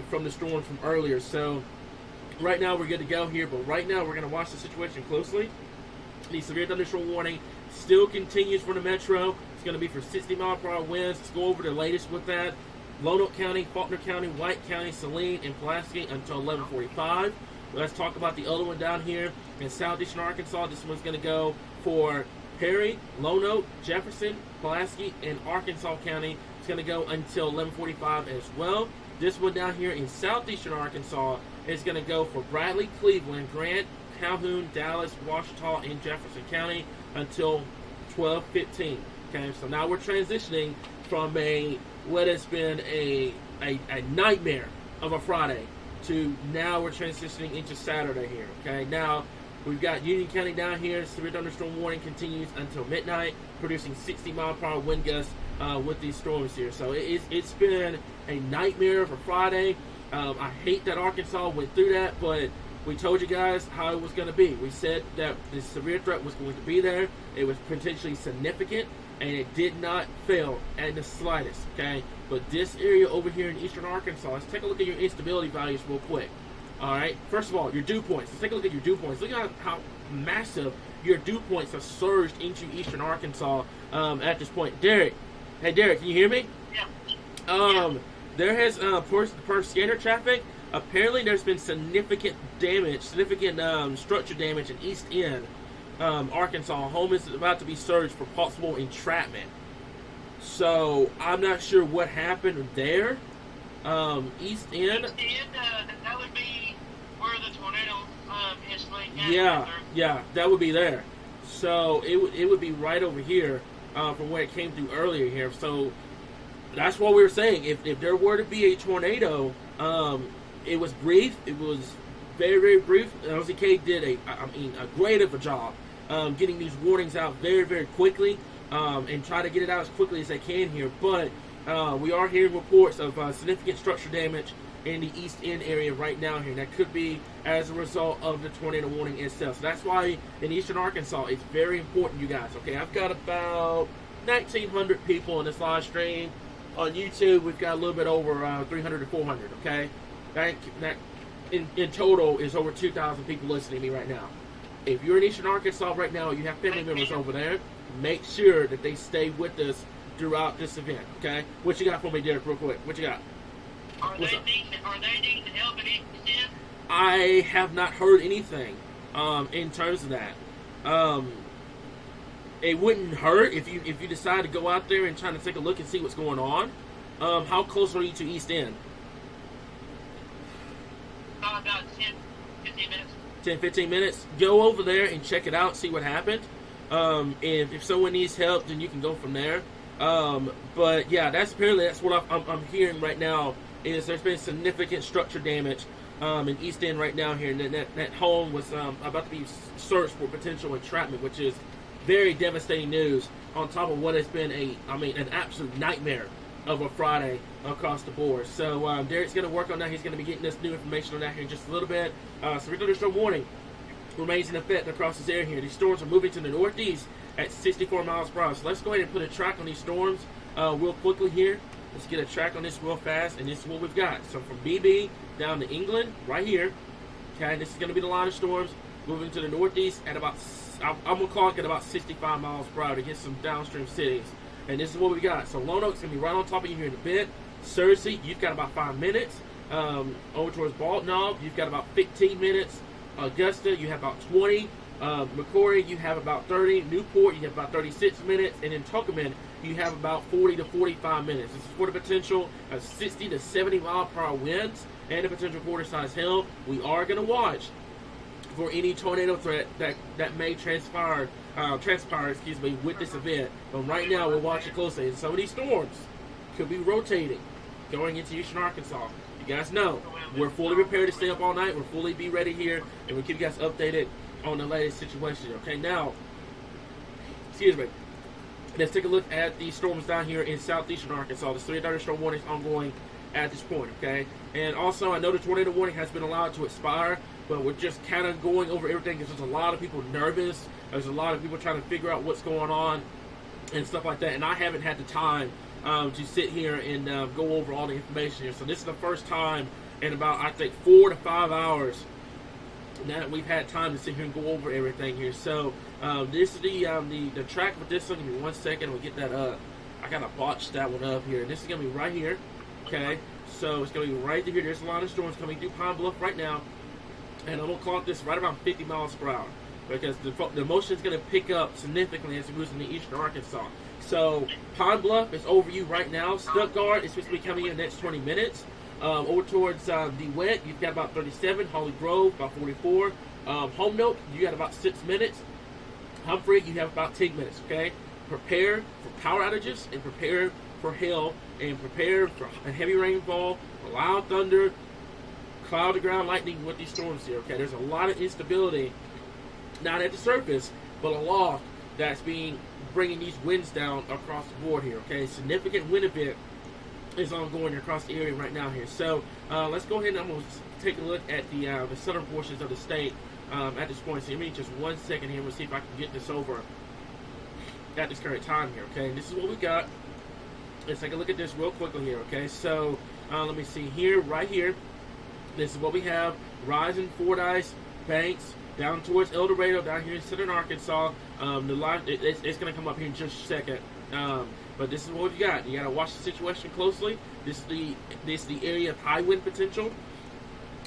from the storms from earlier. So right now we're good to go here, but right now we're going to watch the situation closely. The severe thunderstorm warning still continues for the metro. It's going to be for 60-mile-per-hour winds. Let's go over the latest with that. Lonoke County, Faulkner County, White County, Saline, and Pulaski until 11:45. Let's talk about the other one down here in southeastern Arkansas. This one's going to go for Perry, Lonoke, Jefferson, Pulaski, and Arkansas County. It's going to go until 11:45 as well. This one down here in southeastern Arkansas is going to go for Bradley, Cleveland, Grant, Calhoun, Dallas, Ouachita, and Jefferson County until 12:15. Okay, so now we're transitioning from what has been a nightmare of a Friday to now we're transitioning into Saturday here. Okay, now we've got Union County down here. Severe thunderstorm warning continues until midnight, producing 60-mile-per-hour wind gusts with these storms here. So it's been a nightmare for Friday. I hate that Arkansas went through that, but we told you guys how it was going to be. We said that the severe threat was going to be there. It was potentially significant, and it did not fail at the slightest, okay? But this area over here in eastern Arkansas, let's take a look at your instability values real quick. All right, first of all, your dew points. Let's take a look at your dew points. Look at how massive your dew points have surged into eastern Arkansas at this point. Derek, hey Derek, can you hear me? Yeah. There has, per scanner traffic, apparently there's been significant damage, structure damage in East End, Arkansas. Home is about to be surged for possible entrapment. So I'm not sure what happened there. East End. That would be where the tornado is like. Yeah, that would be there. So it would be right over here from where it came through earlier here. So that's what we were saying. If there were to be a tornado, it was brief. It was very, very brief. LZK did a great of a job getting these warnings out very, very quickly and try to get it out as quickly as they can here. But we are hearing reports of significant structure damage in the East End area right now here. That could be as a result of the tornado warning itself. So that's why in eastern Arkansas, it's very important, you guys. Okay, I've got about 1,900 people in this live stream. On YouTube, we've got a little bit over 300 to 400, okay? That in total is over 2,000 people listening to me right now. If you're in eastern Arkansas right now, you have family members over there, make sure that they stay with us throughout this event, okay? What you got for me, Derek, real quick? What you got? Are they needing help in East End? I have not heard anything in terms of that. It wouldn't hurt if you decide to go out there and try to take a look and see what's going on. How close are you to East End? About 10, 15 minutes. 10, 15 minutes. Go over there and check it out, see what happened. If someone needs help, then you can go from there. But yeah, that's what I'm hearing right now. Is there's been significant structure damage in East End right now here, and that home was about to be searched for potential entrapment, which is very devastating news on top of what has been an absolute nightmare of a Friday across the board. So Derek's going to work on that. He's going to be getting us new information on that here in just a little bit. Severe thunderstorm warning remains in effect across this area here. These storms are moving to the northeast at 64 miles per hour. So let's go ahead and put a track on these storms real quickly here. Let's get a track on this real fast, and this is what we've got. So from BB down to England, right here. Okay, this is going to be the line of storms moving to the northeast at about, I'm going to clock at about 65 miles per hour to get some downstream cities. And this is what we got. So Lonoke's going to be right on top of you here in a bit. Searcy, you've got about 5 minutes. Over towards Baltimore, you've got about 15 minutes. Augusta, you have about 20. McCory, you have about 30. Newport, you have about 36 minutes. And in Tuckerman, you have about 40 to 45 minutes. This is for the potential of 60 to 70 mile per hour winds and the potential quarter-size hail. We are going to watch for any tornado threat that may transpire with this event. But right now, we're watching closely. And some of these storms could be rotating going into eastern Arkansas. You guys know we're fully prepared to stay up all night. We're fully be ready here, and we'll keep you guys updated on the latest situation. Okay, now, excuse me. Let's take a look at the storms down here in southeastern Arkansas. The 3 storm warning is ongoing at this point, okay? And also, I know the tornado warning has been allowed to expire, but we're just kind of going over everything because there's a lot of people nervous. There's a lot of people trying to figure out what's going on and stuff like that. And I haven't had the time to sit here and go over all the information here. So this is the first time in about, I think, 4 to 5 hours that we've had time to sit here and go over everything here. So this is the track for this one. Give me 1 second. We'll get that up. I gotta botch that one up here. This is gonna be right here. Okay, so it's gonna be right here. There's a lot of storms coming through Pine Bluff right now, and I'm gonna clock this right around 50 miles per hour because the motion is gonna pick up significantly as it moves into eastern Arkansas. So Pine Bluff is over you right now. Stuttgart is supposed to be coming in the next 20 minutes. Over towards DeWitt, you've got about 37. Holly Grove, about 44. Home Note, you got about 6 minutes. Humphrey, you have about 10 minutes, okay? Prepare for power outages and prepare for hail and prepare for heavy rainfall, loud thunder, cloud to ground lightning with these storms here, okay? There's a lot of instability, not at the surface, but aloft that's bringing these winds down across the board here, okay? Significant wind event is ongoing across the area right now here. So let's go ahead and I'm going to take a look at the southern portions of the state at this point. So give me just 1 second here. We'll see if I can get this over at this current time here, okay? This is what we got. Let's take a look at this real quickly here, okay? So let me see here, right here. This is what we have. Rising, Fordyce, Banks, down towards El Dorado, down here in southern Arkansas. It's going to come up here in just a second. But this is what we've got. You got to watch the situation closely. This is the area of high wind potential.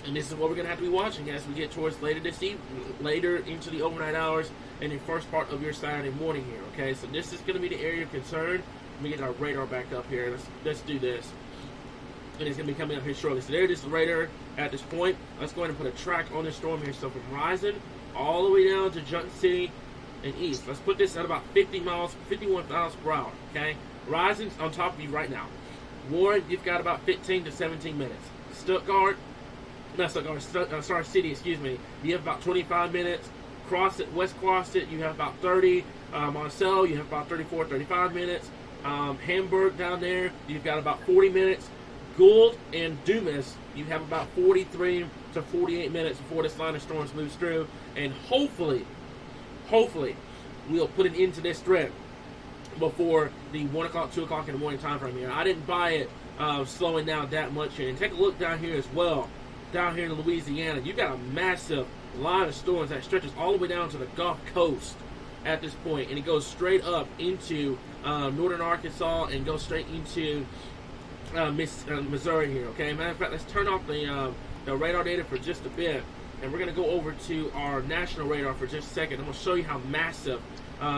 And this is what we're going to have to be watching as we get towards later into the overnight hours and the first part of your Saturday morning here, okay? So this is going to be the area of concern. Let me get our radar back up here. Let's do this. And it's going to be coming up here shortly. So there it is, the radar at this point. Let's go ahead and put a track on this storm here. So from Rising all the way down to Junction City and east. Let's put this at about 51 miles per hour, okay? Rising's on top of you right now. Warren, you've got about 15 to 17 minutes. City, excuse me. You have about 25 minutes. West Crossett, you have about 30. Monticello, you have about 34, 35 minutes. Hamburg down there, you've got about 40 minutes. Gould and Dumas, you have about 43 to 48 minutes before this line of storms moves through. And hopefully, we'll put an end to this threat before the 1 o'clock, 2 o'clock in the morning time frame here. I didn't buy it slowing down that much here. And take a look down here as well. Down here in Louisiana, you've got a massive line of storms that stretches all the way down to the Gulf Coast at this point, and it goes straight up into northern Arkansas and goes straight into Missouri here, okay? Matter of fact, let's turn off the radar data for just a bit, and we're going to go over to our national radar for just a second. I'm going to show you how massive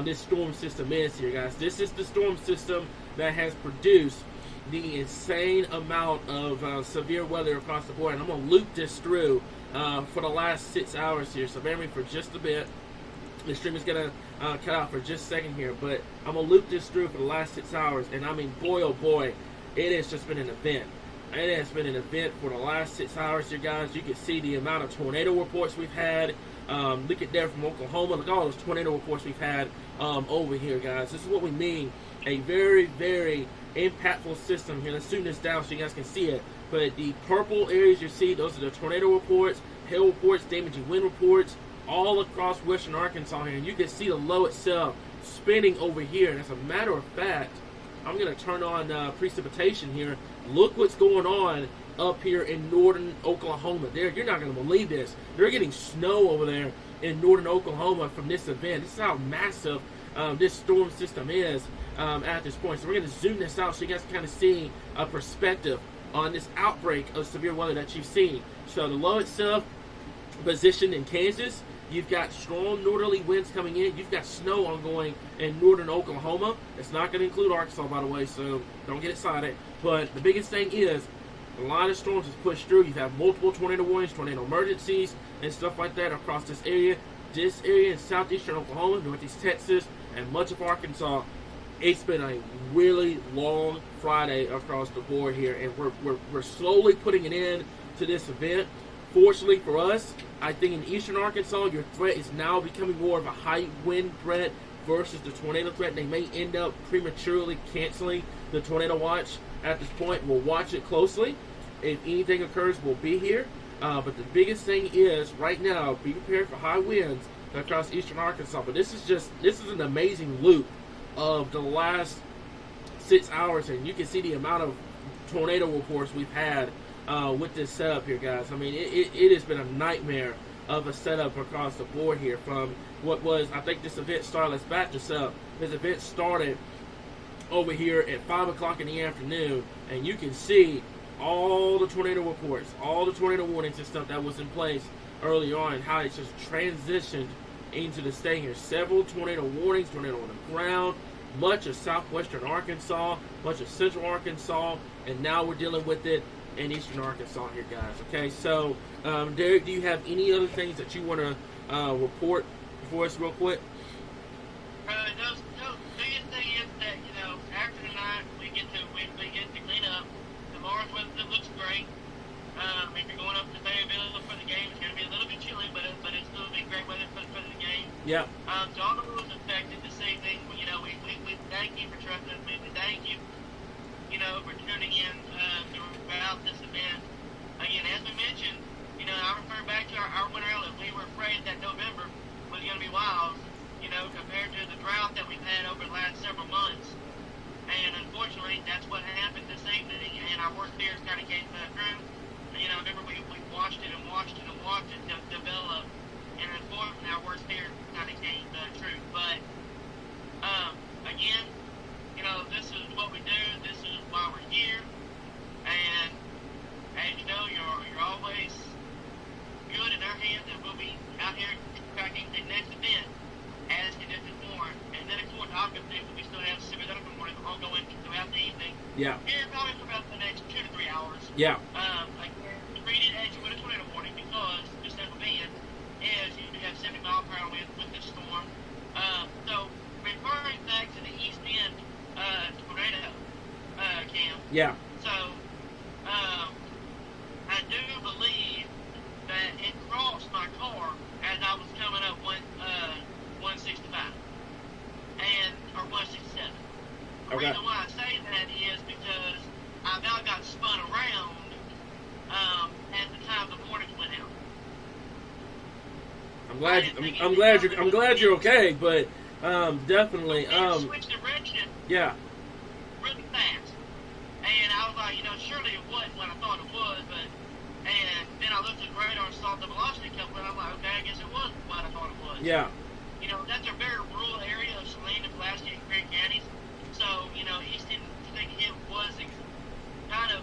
this storm system is here, guys. This is the storm system that has produced the insane amount of severe weather across the board, and I'm going to loop this through for the last 6 hours here, so bear with me for just a bit. The stream is going to cut out for just a second here, but I'm going to loop this through for the last 6 hours, and I mean, boy, oh boy, it has just been an event. It has been an event for the last 6 hours here, guys. You can see the amount of tornado reports we've had. Look at there from Oklahoma. Look at all those tornado reports we've had over here, guys. This is what we mean. A very, very impactful system here. Let's zoom this down so you guys can see it. But the purple areas you see, those are the tornado reports, hail reports, damaging wind reports, all across western Arkansas here. And you can see the low itself spinning over here. And as a matter of fact, I'm going to turn on precipitation here. Look what's going on up here in northern Oklahoma. You're not going to believe this. They're getting snow over there in northern Oklahoma from this event. This is how massive this storm system is at this point. So we're going to zoom this out so you guys can kind of see a perspective on this outbreak of severe weather that you've seen. So the low itself positioned in Kansas. You've got strong northerly winds coming in. You've got snow ongoing in northern Oklahoma. It's not going to include Arkansas, by the way, so don't get excited. But the biggest thing is a lot of storms has pushed through. You have multiple tornado warnings, tornado emergencies, and stuff like that across this area. This area in southeastern Oklahoma, northeast Texas, and much of Arkansas. It's been a really long Friday across the board here, and we're slowly putting an end to this event. Fortunately for us, I think in eastern Arkansas, your threat is now becoming more of a high wind threat versus the tornado threat. They may end up prematurely canceling the tornado watch at this point. We'll watch it closely. If anything occurs, we'll be here. But the biggest thing is, right now, be prepared for high winds across eastern Arkansas. But this is an amazing loop of the last 6 hours, and you can see the amount of tornado reports we've had with this setup here, guys. I mean, it has been a nightmare of a setup across the board here. From what was, I think this event started, let's back this up. This event started over here at 5 o'clock in the afternoon, and you can see all the tornado reports, all the tornado warnings and stuff that was in place early on, and how it's just transitioned into the state here. Several tornado warnings, tornado on the ground, much of southwestern Arkansas, much of central Arkansas, and now we're dealing with it in eastern Arkansas here, guys. Okay, so Derek, do you have any other things that you want to report for us real quick? No, biggest thing is that, after tonight, we get to clean up. Tomorrow's weather looks great. If you're going up to Fayetteville for the game, it's going to be a little bit chilly, but it's still be great weather for the game. Yeah. So all the rules affected this evening. We thank you for trusting us. We thank you, for tuning in throughout this event. Again, as we mentioned, I refer back to our winter outlet. We were afraid that November was going to be wild, compared to the drought that we've had over the last several months. And unfortunately, that's what happened this evening, and our worst fears kind of came true. Remember, we watched it and watched it and watched it develop, and unfortunately, our worst fears kind of came true. But, again, this is what we do. This is why we're here. And, as you know, you're always good in our hands, and we'll be out here tracking the next event as conditions warrant. And then, of course, obviously, we still have severe thunderstorms ongoing throughout the evening. Yeah. Here, probably for about the next 2 to 3 hours. Yeah. Treat it as you would a tornado warning, because just as a being is you have 70-mile-per-hour winds with this storm. So referring back to the east end tornado cam. Yeah. So I do believe that it crossed my car as I was coming up 165 or 167. The reason why I say that is because I now got spun around at the time the warnings went out. I'm glad you're okay, but definitely It switched direction. Yeah. Really fast, and I was like, surely it wasn't what I thought it was, and then I looked at the radar and saw the velocity couple, and I'm like, okay, I guess it was what I thought it was. Yeah. That's a very rural area of Saline and Pulaski and Greene counties, so East End, I think it was kind of.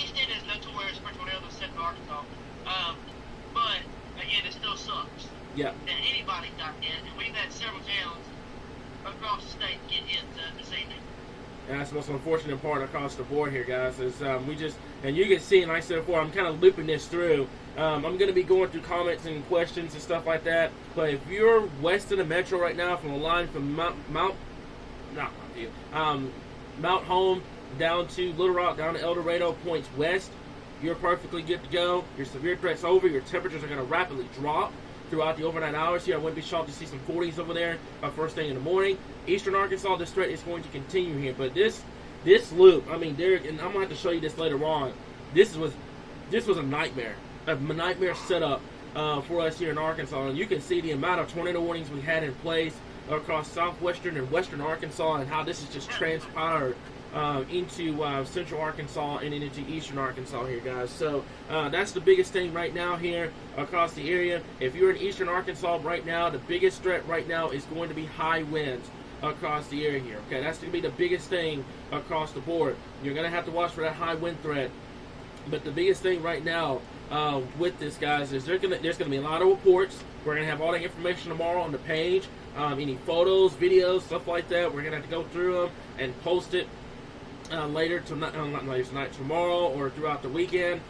East End is notorious for tornadoes in central Arkansas, but again, it still sucks. Yeah. That anybody got hit, and we've had several towns across the state get hit this evening. And that's the most unfortunate part across the board here, guys, is and you can see, and like I said before, I'm kind of looping this through. I'm going to be going through comments and questions and stuff like that, but if you're west of the metro right now, from a line from Mount Home down to Little Rock, down to El Dorado, points west, you're perfectly good to go. Your severe threat's over. Your temperatures are going to rapidly drop throughout the overnight hours here. I wouldn't be shocked to see some 40s over there first thing in the morning. Eastern Arkansas, this threat is going to continue here. But this loop, Derek, and I'm going to have to show you this later on. This was a nightmare setup for us here in Arkansas. And you can see the amount of tornado warnings we had in place across southwestern and western Arkansas, and how this has just transpired into central Arkansas and into eastern Arkansas here, guys. So that's the biggest thing right now here across the area. If you're in eastern Arkansas right now, the biggest threat right now is going to be high winds across the area here. Okay, that's going to be the biggest thing across the board. You're going to have to watch for that high wind threat. But the biggest thing right now with this, guys, is there's going to be a lot of reports. We're going to have all the information tomorrow on the page. Any photos, videos, stuff like that, we're going to have to go through them and post it later tonight, not later tonight, tomorrow, or throughout the weekend.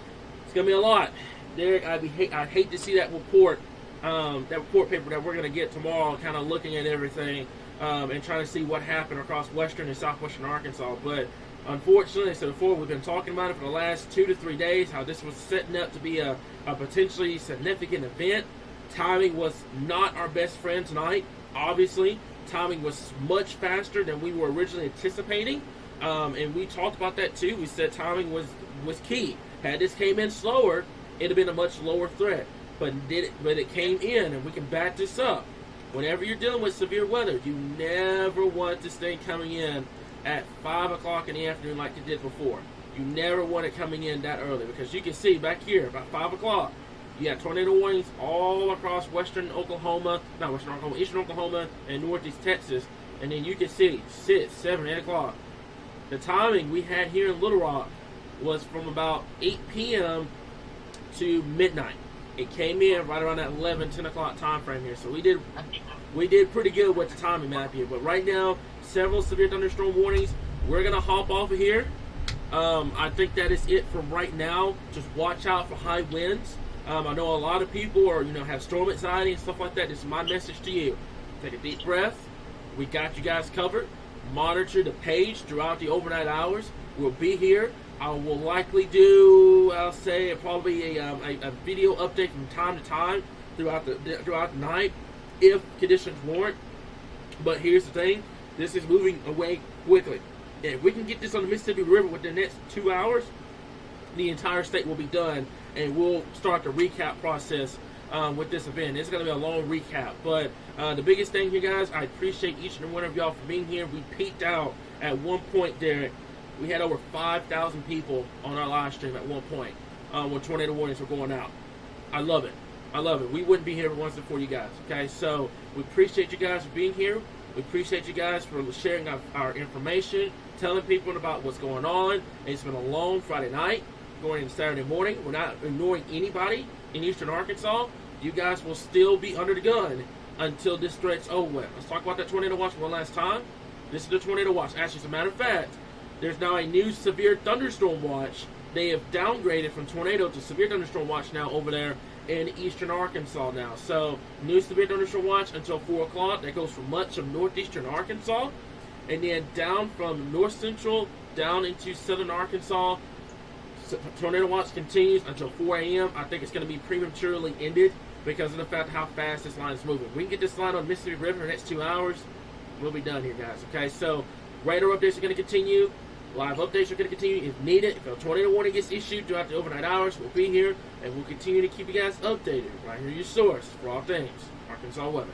It's gonna be a lot, Derek. I'd hate to see that report paper that we're gonna get tomorrow, kind of looking at everything and trying to see what happened across western and southwestern Arkansas. But unfortunately, so before, we've been talking about it for the last 2 to 3 days, how this was setting up to be a potentially significant event. Timing was not our best friend tonight. Obviously, timing was much faster than we were originally anticipating. And we talked about that too. We said timing was key. Had this came in slower, it'd have been a much lower threat. But it came in, and we can back this up. Whenever you're dealing with severe weather, you never want this thing coming in at 5 o'clock in the afternoon like it did before. You never want it coming in that early, because you can see back here about 5 o'clock, you got tornado warnings all across eastern Oklahoma, and northeast Texas. And then you can see 6, 7, 8 o'clock. The timing we had here in Little Rock was from about 8 p.m. to midnight. It came in right around that 11, 10 o'clock time frame here. So we did pretty good with the timing map here. But right now, several severe thunderstorm warnings. We're going to hop off of here. I think that is it for right now. Just watch out for high winds. I know a lot of people have storm anxiety and stuff like that. This is my message to you. Take a deep breath. We got you guys covered. Monitor the page throughout the overnight hours. We'll be here. I will likely do, I'll say, probably a video update from time to time throughout the night, if conditions warrant. But here's the thing: this is moving away quickly. If we can get this on the Mississippi River within the next 2 hours, the entire state will be done, and we'll start the recap process with this event. It's going to be a long recap, but the biggest thing here, guys, I appreciate each and one of y'all for being here. We peaked out at one point, Derek. We had over 5,000 people on our live stream at one point when tornado warnings were going out. I love it. I love it. We wouldn't be here if it wasn't for you guys. Okay, so we appreciate you guys for being here. We appreciate you guys for sharing our information, telling people about what's going on. It's been a long Friday night, going into Saturday morning. We're not ignoring anybody in eastern Arkansas. You guys will still be under the gun until this threat's over with. Let's talk about that tornado watch one last time. This is the tornado watch. Actually, as a matter of fact, there's now a new severe thunderstorm watch. They have downgraded from tornado to severe thunderstorm watch now over there in eastern Arkansas now. So, new severe thunderstorm watch until 4 o'clock. That goes for much of northeastern Arkansas. And then down from north central down into southern Arkansas, tornado watch continues until 4 a.m. I think it's going to be prematurely ended because of the fact how fast this line is moving. We can get this line on Mississippi River in the next 2 hours. We'll be done here, guys. Okay, so radar updates are going to continue. Live updates are going to continue if needed. If a tornado warning gets issued throughout the overnight hours, we'll be here, and we'll continue to keep you guys updated. Right here, your source for all things Arkansas weather.